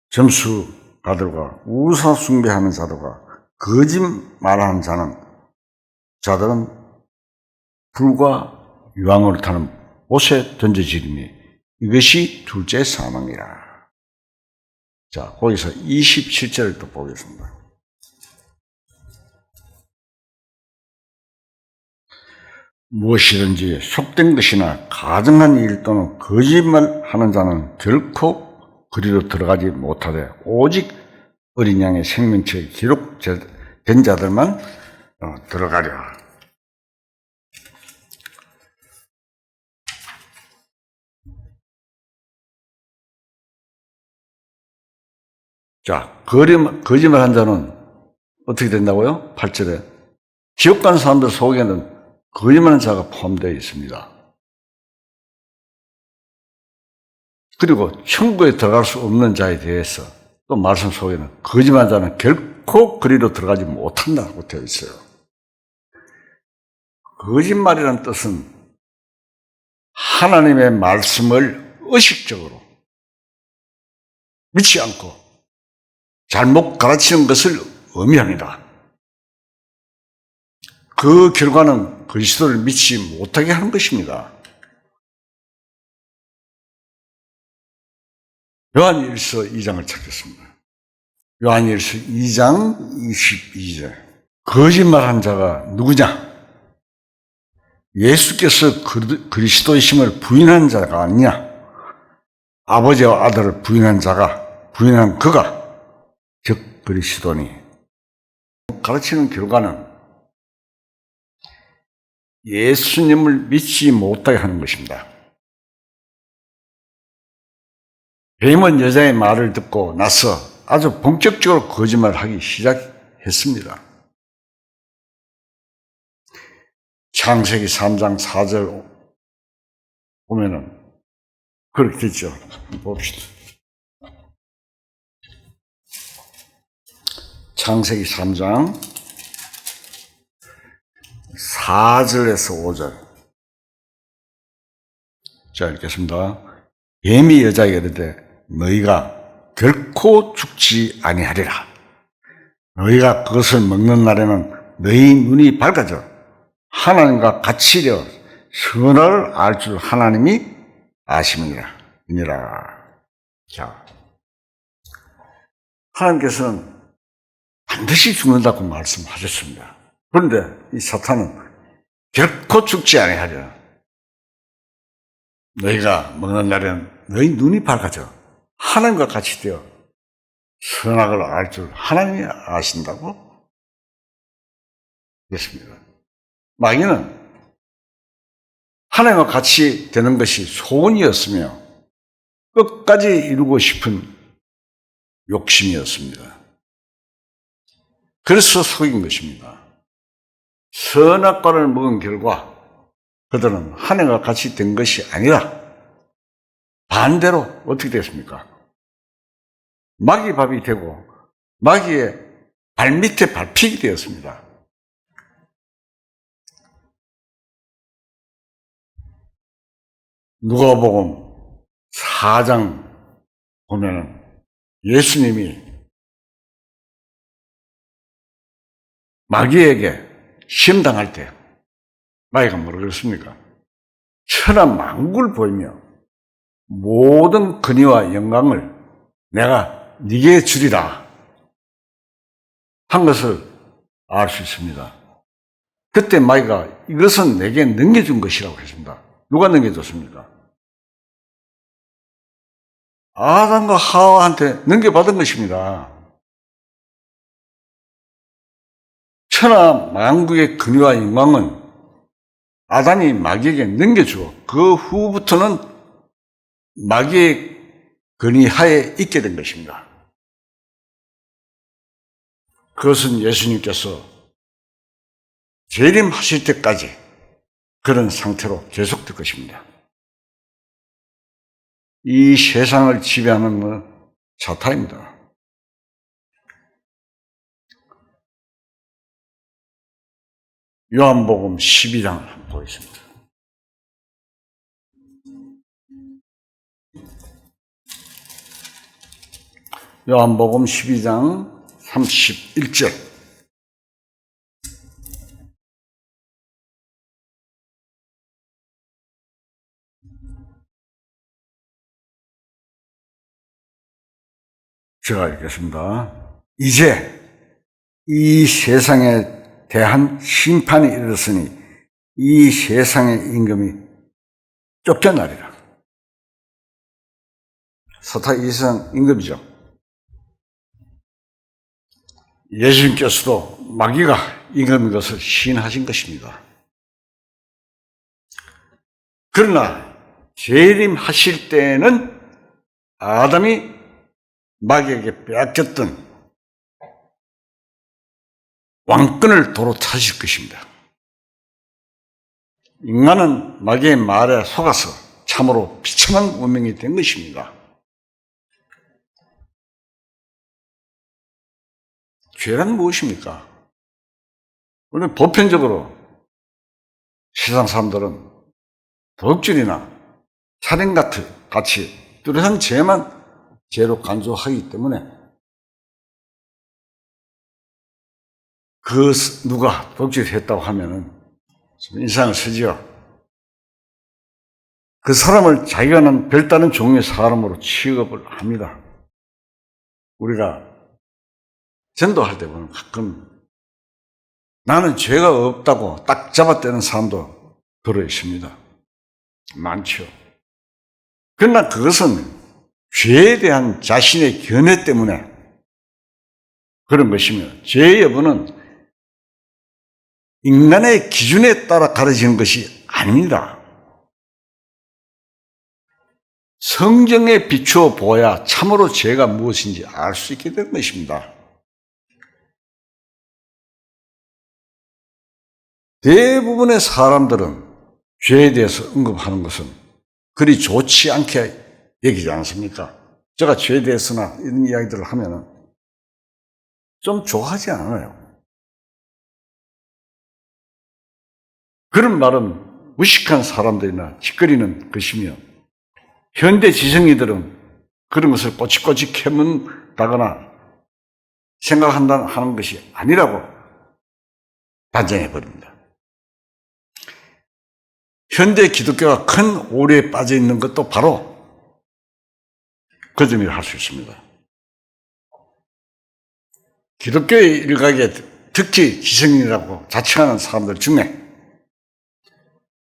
점수가들과 우상 숭배하는 자들과 거짓말하는 자들은 불과 유황으로 타는 못에 던져지리니 이것이 둘째 사망이라. 자, 거기서 27절을 또 보겠습니다. 무엇이든지 속된 것이나 가증한 일 또는 거짓말하는 자는 결코 그리로 들어가지 못하되 오직 어린 양의 생명책에 기록된 자들만 들어가리라. 자, 거짓말한 자는 어떻게 된다고요? 8절에 지옥 가는 사람들 속에는 거짓말하는 자가 포함되어 있습니다. 그리고 천국에 들어갈 수 없는 자에 대해서 또 말씀 속에는 거짓말하는 자는 결코 그리로 들어가지 못한다고 되어 있어요. 거짓말이라는 뜻은 하나님의 말씀을 의식적으로 믿지 않고 잘못 가르치는 것을 의미합니다. 그 결과는 그리스도를 믿지 못하게 하는 것입니다. 요한일서 2장을 찾겠습니다. 요한일서 2장 22절. 거짓말한 자가 누구냐? 예수께서 그리스도이심을 부인한 자가 아니냐? 아버지와 아들을 부인한 그가 즉 그리스도니. 가르치는 결과는 예수님을 믿지 못하게 하는 것입니다. 뱀은 여자의 말을 듣고 나서 아주 본격적으로 거짓말을 하기 시작했습니다. 창세기 3장 4절 보면은 그렇게 됐죠. 봅시다. 창세기 3장 4절에서 5절. 자, 읽겠습니다. 뱀이 여자에게 이르되 너희가 결코 죽지 아니하리라. 너희가 그것을 먹는 날에는 너희 눈이 밝아져 하나님과 같이 되어 선을 알 줄 하나님이 아심이니라. 자, 하나님께서는 반드시 죽는다고 말씀하셨습니다. 그런데 이 사탄은 결코 죽지 아니하리라. 너희가 먹는 날에는 너희 눈이 밝아져 하나님과 같이 되어 선악을 알 줄 하나님이 아신다고 그랬습니다. 마귀는 하나님과 같이 되는 것이 소원이었으며 끝까지 이루고 싶은 욕심이었습니다. 그래서 속인 것입니다. 선악과를 먹은 결과 그들은 하나님과 같이 된 것이 아니라 반대로 어떻게 됐습니까? 마귀 밥이 되고 마귀의 발밑에 밟히게 되었습니다. 누가복음 4장 보면은 예수님이 마귀에게 시험당할 때 마귀가 뭐라고 그랬습니까? 천하 만국을 보이며 모든 권위와 영광을 내가 네게 주리라 한 것을 알 수 있습니다. 그때 마귀가 이것은 내게 넘겨준 것이라고 했습니다. 누가 넘겨줬습니까? 아담과 하와한테 넘겨받은 것입니다. 천하 만국의 권위와 영광은 아담이 마귀에게 넘겨주어 그 후부터는 마귀의 권위하에 있게 된 것입니다. 그것은 예수님께서 재림하실 때까지 그런 상태로 계속될 것입니다. 이 세상을 지배하는 건 사탄입니다. 요한복음 12장을 한번 보겠습니다. 요한복음 12장 31절. 제가 읽겠습니다. 이제 이 세상에 대한 심판이 이르렀으니 이 세상의 임금이 쫓겨나리라. 사탄이 이 세상 임금이죠. 예수님께서도 마귀가 임금인 것을 시인하신 것입니다. 그러나 재림하실 때에는 아담이 마귀에게 빼앗겼던 왕권을 도로 찾으실 것입니다. 인간은 마귀의 말에 속아서 참으로 비참한 운명이 된 것입니다. 죄란 무엇입니까? 우리는 보편적으로 세상 사람들은 도둑질이나 살인 같이 뚜렷한 죄만 죄로 간주하기 때문에 누가 도둑질을 했다고 하면은 좀 인상을 쓰지요. 그 사람을 자기와는 별다른 종류의 사람으로 취급을 합니다. 우리가 전도할 때 보면 가끔 나는 죄가 없다고 딱 잡아떼는 사람도 들어 있습니다. 많죠. 그러나 그것은 죄에 대한 자신의 견해 때문에 그런 것이며 죄의 여부는 인간의 기준에 따라 가려지는 것이 아닙니다. 성경에 비추어 보아야 참으로 죄가 무엇인지 알 수 있게 된 것입니다. 대부분의 사람들은 죄에 대해서 언급하는 것은 그리 좋지 않게 여기지 않습니까? 제가 죄에 대해서나 이런 이야기들을 하면은 좀 좋아하지 않아요. 그런 말은 무식한 사람들이나 짓거리는 것이며 현대 지성인들은 그런 것을 꼬치꼬치 캐문다거나 생각하는 것이 아니라고 단정해버립니다. 현대 기독교가 큰 오류에 빠져 있는 것도 바로 그 점이라 할 수 있습니다. 기독교의 일각에 특히 지성인이라고 자칭하는 사람들 중에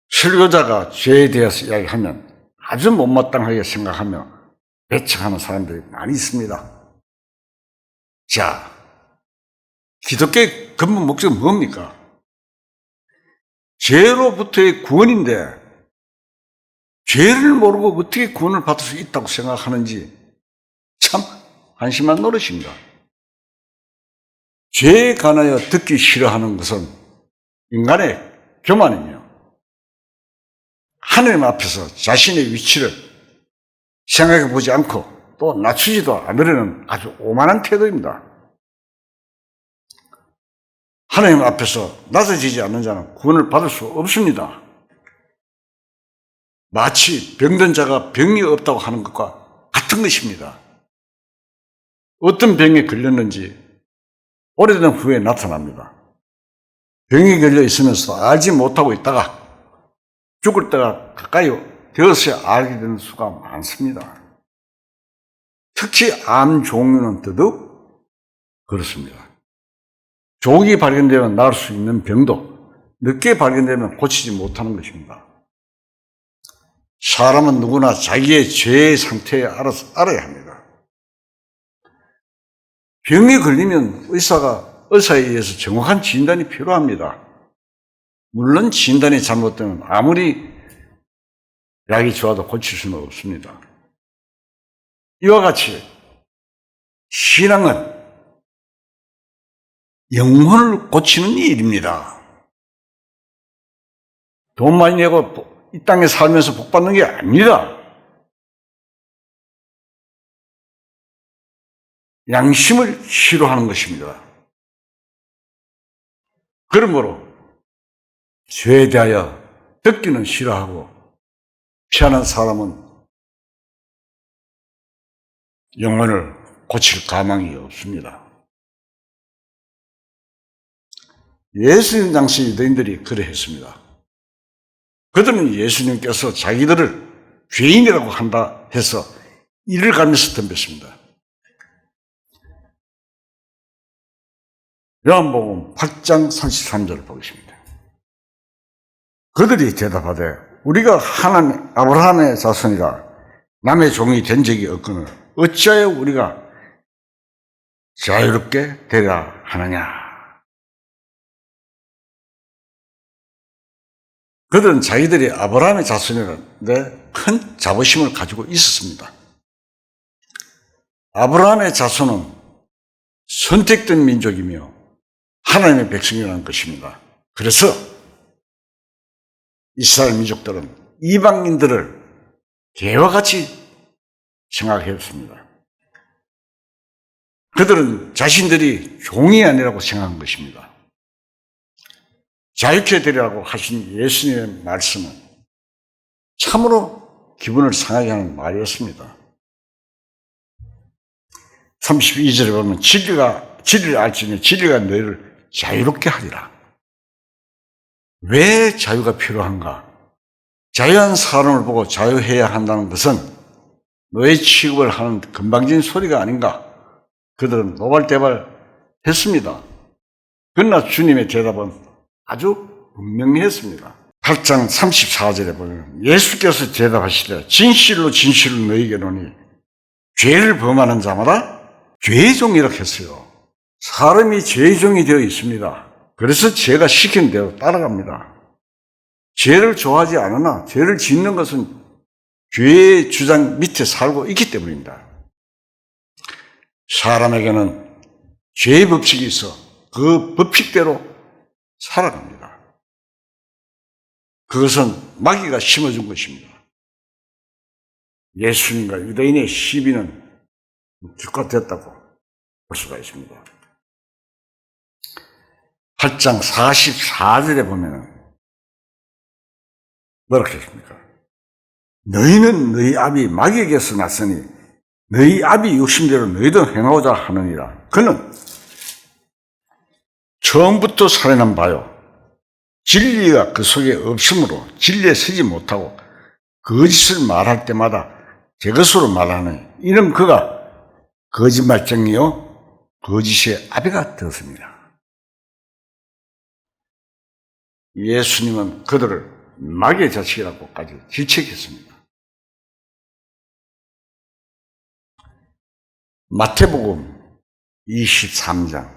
설교자가 죄에 대해서 이야기하면 아주 못마땅하게 생각하며 배척하는 사람들이 많이 있습니다. 자, 기독교의 근본 목적은 뭡니까? 죄로부터의 구원인데 죄를 모르고 어떻게 구원을 받을 수 있다고 생각하는지 참 한심한 노릇입니다. 죄에 관하여 듣기 싫어하는 것은 인간의 교만이며 하나님 앞에서 자신의 위치를 생각해 보지 않고 또 낮추지도 않으려는 아주 오만한 태도입니다. 하나님 앞에서 낮아지지 않는 자는 구원을 받을 수 없습니다. 마치 병든 자가 병이 없다고 하는 것과 같은 것입니다. 어떤 병에 걸렸는지 오래된 후에 나타납니다. 병이 걸려 있으면서 알지 못하고 있다가 죽을 때가 가까이 되어서야 알게 되는 수가 많습니다. 특히 암 종류는 더더욱 그렇습니다. 조기 발견되면 나을 수 있는 병도 늦게 발견되면 고치지 못하는 것입니다. 사람은 누구나 자기의 죄의 상태에 알아야 합니다. 병이 걸리면 의사에 의해서 정확한 진단이 필요합니다. 물론 진단이 잘못되면 아무리 약이 좋아도 고칠 수는 없습니다. 이와 같이 신앙은 영혼을 고치는 일입니다. 돈 많이 내고 이 땅에 살면서 복 받는 게 아닙니다. 양심을 싫어하는 것입니다. 그러므로 죄에 대하여 듣기는 싫어하고 피하는 사람은 영혼을 고칠 가망이 없습니다. 예수님 당시 유대인들이 그래 했습니다. 그들은 예수님께서 자기들을 죄인이라고 한다 해서 이를 가면서 덤볐습니다. 요한복음 8장 33절을 보겠습니다. 그들이 대답하되 우리가 하나님 아브라함의 자손이라 남의 종이 된 적이 없거늘 어찌하여 우리가 자유롭게 되려 하느냐. 그들은 자기들이 아브라함의 자손이라는데 큰 자부심을 가지고 있었습니다. 아브라함의 자손은 선택된 민족이며 하나님의 백성이라는 것입니다. 그래서 이스라엘 민족들은 이방인들을 개와 같이 생각했습니다. 그들은 자신들이 종이 아니라고 생각한 것입니다. 자유케 되리라고 하신 예수님의 말씀은 참으로 기분을 상하게 하는 말이었습니다. 32절에 보면 진리를 알지니 진리가 너희를 자유롭게 하리라. 왜 자유가 필요한가? 자유한 사람을 보고 자유해야 한다는 것은 노예 취급을 하는 건방진 소리가 아닌가? 그들은 노발대발 했습니다. 그러나 주님의 대답은 아주 분명했습니다. 8장 34절에 보면 예수께서 대답하시되 진실로 진실로 너희에게 이르노니 죄를 범하는 자마다 죄의 종이라 했어요. 사람이 죄의 종이 되어 있습니다. 그래서 죄가 시키는 대로 따라갑니다. 죄를 좋아하지 않으나 죄를 짓는 것은 죄의 주장 밑에 살고 있기 때문입니다. 사람에게는 죄의 법칙이 있어 그 법칙대로 살아갑니다. 그것은 마귀가 심어준 것입니다. 예수님과 유대인의 시비는 기껏됐다고 볼 수가 있습니다. 8장 44절에 보면은 뭐라고 했습니까? 너희는 너희 아비 마귀에게서 났으니 너희 아비 욕심대로 너희도 행하고자 하느니라. 그는 처음부터 살아난 바요. 진리가 그 속에 없으므로 진리에 서지 못하고 거짓을 말할 때마다 제 것으로 말하는 이는 그가 거짓말쟁이요 거짓의 아비가 되었습니다. 예수님은 그들을 마귀의 자식이라고까지 질책했습니다. 마태복음 23장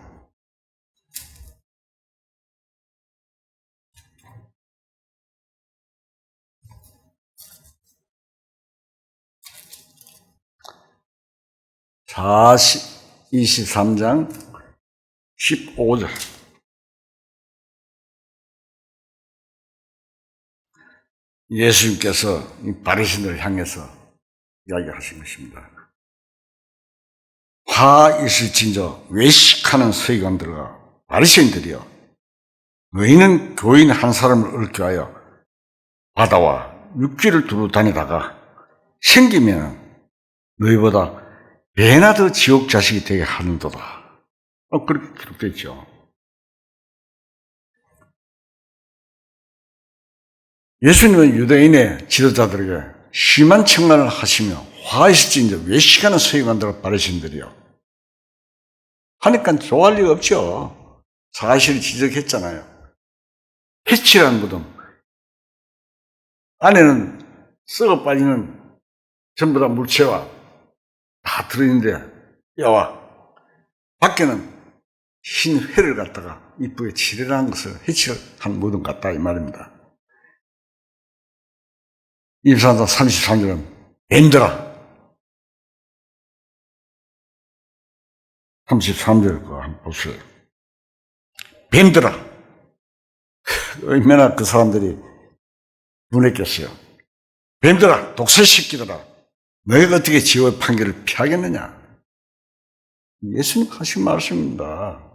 23장 15절 예수님께서 바리새인들을 향해서 이야기하신 것입니다. 화 있을진저 외식하는 서기관들과 바리새인들이여 너희는 교인 한 사람을 얽게 하여 바다와 육지를 두루 다니다가 생기면 너희보다 배나 더 지옥 자식이 되게 하는도다. 그렇게 기록되어 있죠. 예수님은 유대인의 지도자들에게 심한 책망을 하시며 화 있을진저 외식하는 서기관들과 바리새인들이요 하니까 좋아할 리가 없죠. 사실을 지적했잖아요. 해치라는 무덤 안에는 썩어 빠지는 전부 다 물체와 다 들어있는데 뼈와 밖에는 흰 회를 갖다가 이쁘게 칠해한 것을 해치한 무덤 같다 이 말입니다. 24장 33절은 뱀들아 33절 거 한번 보세요. 뱀들아 얼마나 그 사람들이 분했겠어요. 뱀들아 독설 새끼들아 너희가 어떻게 지옥의 판결을 피하겠느냐. 예수님 하신 말씀입니다.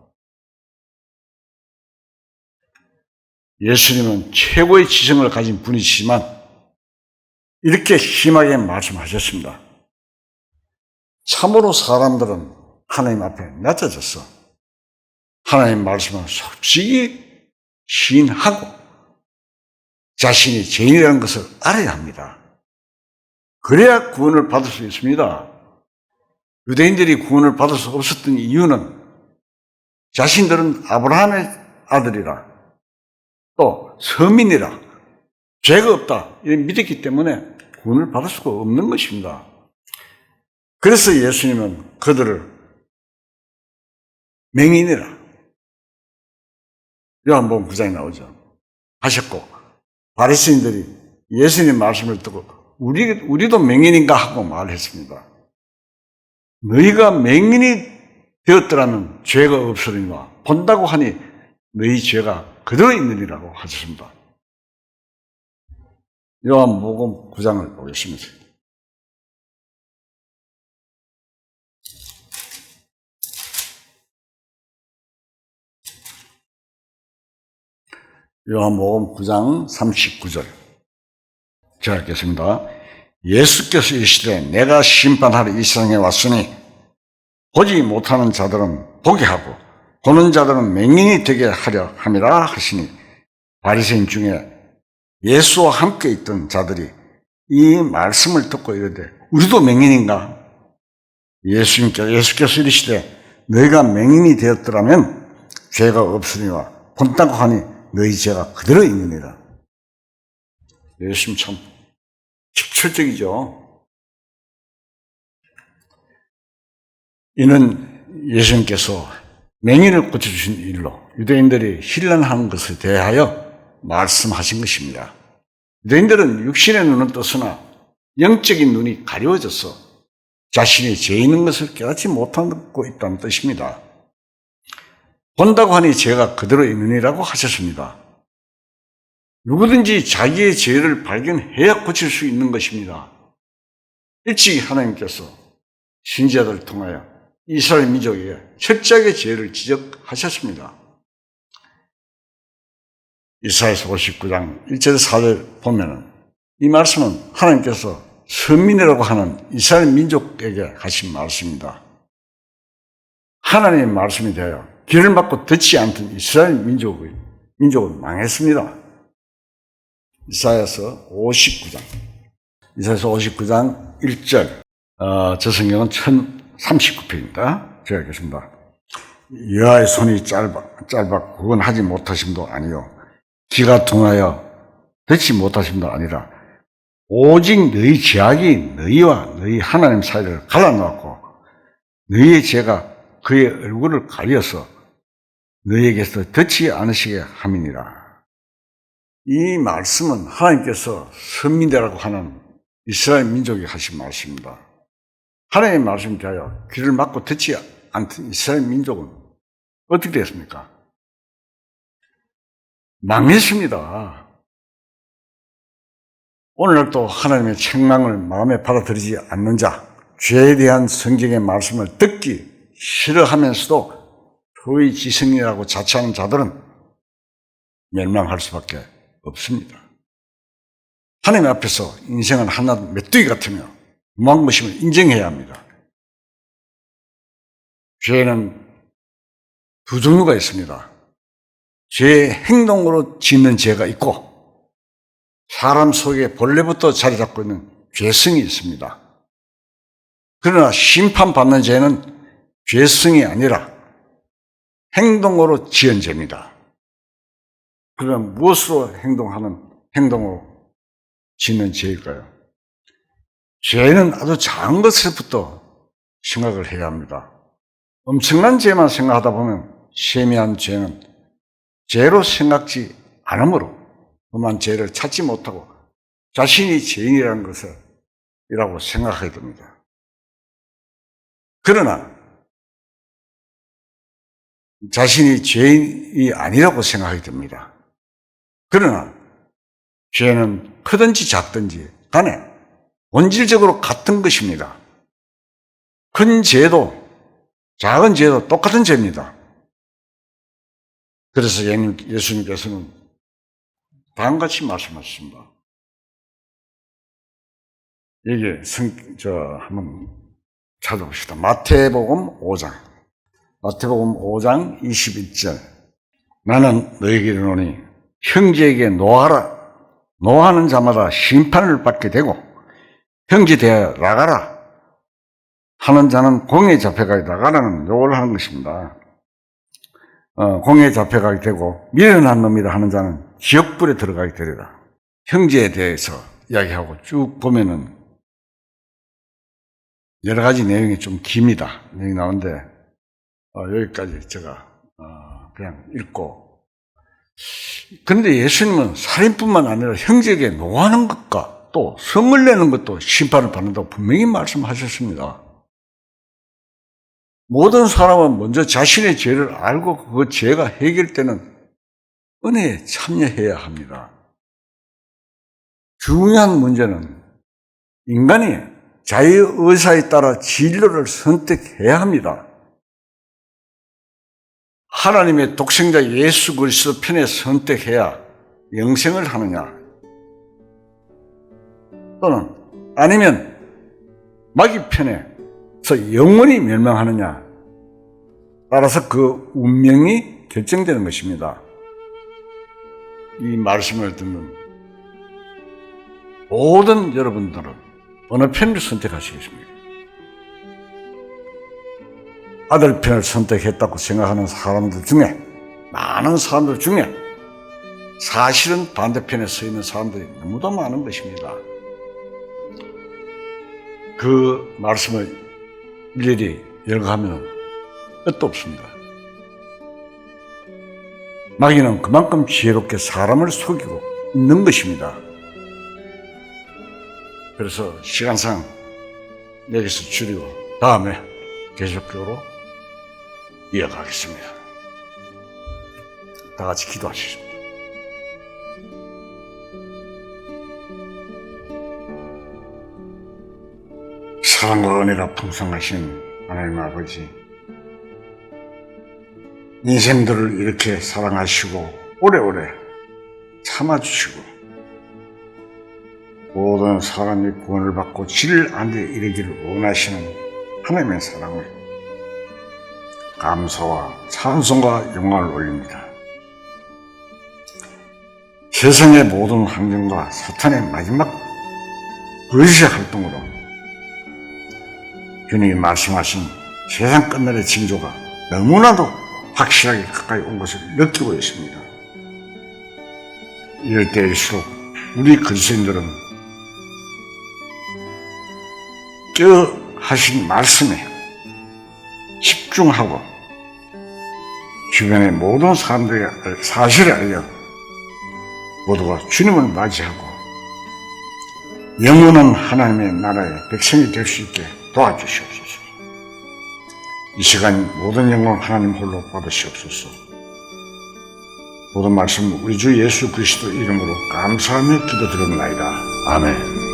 예수님은 최고의 지성을 가진 분이시지만 이렇게 심하게 말씀하셨습니다. 참으로 사람들은 하나님 앞에 낮아졌어. 하나님 말씀을 솔직히 시인하고 자신이 죄인이라는 것을 알아야 합니다. 그래야 구원을 받을 수 있습니다. 유대인들이 구원을 받을 수 없었던 이유는 자신들은 아브라함의 아들이라 또 서민이라 죄가 없다 이런 믿었기 때문에 구원을 받을 수가 없는 것입니다. 그래서 예수님은 그들을 맹인이라 요한복음 9장에 나오죠. 하셨고 바리새인들이 예수님 말씀을 듣고 우리도 맹인인가 하고 말했습니다. 너희가 맹인이 되었더라면 죄가 없으리니와 본다고 하니 너희 죄가 그대로 있느니라고 하셨습니다. 요한복음 9장을 보겠습니다. 요한복음 9장 39절 제가 읽겠습니다. 예수께서 이르시되 내가 심판하러 이 세상에 왔으니 보지 못하는 자들은 보게 하고 보는 자들은 맹인이 되게 하려 함이라 하시니 바리새인 중에 예수와 함께 있던 자들이 이 말씀을 듣고 이르되 우리도 맹인인가? 예수께서 이르시되 너희가 맹인이 되었더라면 죄가 없으니와 본다고 하니 너희 죄가 그대로 있느니라. 예수님 참 직설적이죠. 이는 예수님께서 맹인을 고쳐주신 일로 유대인들이 혼란하는 것에 대하여 말씀하신 것입니다. 유대인들은 육신의 눈은 떴으나 영적인 눈이 가려워져서 자신이 죄 있는 것을 깨닫지 못하고 있다는 뜻입니다. 본다고 하니 죄가 그대로 있느니라고 하셨습니다. 누구든지 자기의 죄를 발견해야 고칠 수 있는 것입니다. 일찍이 하나님께서 신자들을 통하여 이스라엘 민족에게 철저하게 죄를 지적하셨습니다. 이사야서 59장 1절 4절 보면은 이 말씀은 하나님께서 선민이라고 하는 이스라엘 민족에게 하신 말씀입니다. 하나님의 말씀에 대하여 귀를 막고 듣지 않던 이스라엘 민족은 망했습니다. 이사야서 59장 1절 저 성경은 1039편입니다. 제가 읽겠습니다. 여호와의 손이 짧아 구원하지 못하심도 아니요 귀가 둔하여 듣지 못하심도 아니라 오직 너희 죄악이 너희와 너희 하나님 사이를 갈라놓았고 너희의 죄가 그의 얼굴을 가려서 너희에게서 듣지 않으시게 함이니라. 이 말씀은 하나님께서 선민대라고 하는 이스라엘 민족이 하신 말씀입니다. 하나님의 말씀에 대하여 귀를 막고 듣지 않던 이스라엘 민족은 어떻게 됐습니까? 망했습니다. 오늘날도 하나님의 책망을 마음에 받아들이지 않는 자, 죄에 대한 성경의 말씀을 듣기 싫어하면서도 소위 지성이라고 자처하는 자들은 멸망할 수밖에 없습니다. 하나님 앞에서 인생은 하나 메뚜기 같으며 무한 것임을 인정해야 합니다. 죄는 두 종류가 있습니다. 죄의 행동으로 짓는 죄가 있고 사람 속에 본래부터 자리 잡고 있는 죄성이 있습니다. 그러나 심판받는 죄는 죄성이 아니라 행동으로 지은 죄입니다. 그러면 무엇으로 행동으로 짓는 죄일까요? 죄는 아주 작은 것부터 생각을 해야 합니다. 엄청난 죄만 생각하다 보면 세미한 죄는 죄로 생각지 않으므로 그만 죄를 찾지 못하고 자신이 죄인이라는 것이라고 생각하게 됩니다. 그러나 자신이 죄인이 아니라고 생각하게 됩니다. 그러나 죄는 크든지 작든지 간에 본질적으로 같은 것입니다. 큰 죄도 작은 죄도 똑같은 죄입니다. 그래서 예수님께서는 다음같이 말씀하셨습니다. 이게 한번 찾아봅시다. 마태복음 5장 21절. 나는 너에게 이르노니 형제에게 노하라. 노하는 자마다 심판을 받게 되고 형제 대하여 나가라 하는 자는 공에 잡혀가 나가라는 요구를 하는 것입니다. 공에 잡혀가게 되고 미련한 놈이라 하는 자는 지옥불에 들어가게 되리라. 형제에 대해서 이야기하고 쭉 보면은 여러 가지 내용이 좀 깁니다. 내용이 나오는데 여기까지 제가 그냥 읽고. 그런데 예수님은 살인뿐만 아니라 형제에게 노하는 것과 또 성을 내는 것도 심판을 받는다고 분명히 말씀하셨습니다. 모든 사람은 먼저 자신의 죄를 알고 그 죄가 해결되는 은혜에 참여해야 합니다. 중요한 문제는 인간이 자유의사에 따라 진로를 선택해야 합니다. 하나님의 독생자 예수 그리스도 편에 선택해야 영생을 하느냐, 또는 아니면 마귀 편에서 영원히 멸망하느냐, 따라서 그 운명이 결정되는 것입니다. 이 말씀을 듣는 모든 여러분들은 어느 편을 선택하시겠습니까? 아들 편을 선택했다고 생각하는 사람들 중에, 많은 사람들 중에 사실은 반대편에 서 있는 사람들이 너무도 많은 것입니다. 그 말씀을 일일이 열거하면 끝도 없습니다. 마귀는 그만큼 지혜롭게 사람을 속이고 있는 것입니다. 그래서 시간상 여기서 줄이고 다음에 계속적으로 이어가겠습니다. 다 같이 기도하시겠습니다. 사랑과 은혜가 풍성하신 하나님 아버지, 인생들을 이렇게 사랑하시고 오래오래 참아주시고 모든 사람이 구원을 받고 질 안에 이르기를 원하시는 하나님의 사랑을 감사와 찬송과 영광을 올립니다. 세상의 모든 환경과 사탄의 마지막 거짓의 활동으로 주님이 말씀하신 세상 끝날의 징조가 너무나도 확실하게 가까이 온 것을 느끼고 있습니다. 이럴 때일수록 우리 그리스도인들은 하신 말씀에 집중하고 주변의 모든 사람들에게 사실을 알려 모두가 주님을 맞이하고 영원한 하나님의 나라의 백성이 될 수 있게 도와주시옵소서. 이 시간 모든 영광 하나님 홀로 받으시옵소서. 모든 말씀 우리 주 예수 그리스도 이름으로 감사하며 기도드립나이다. 아멘.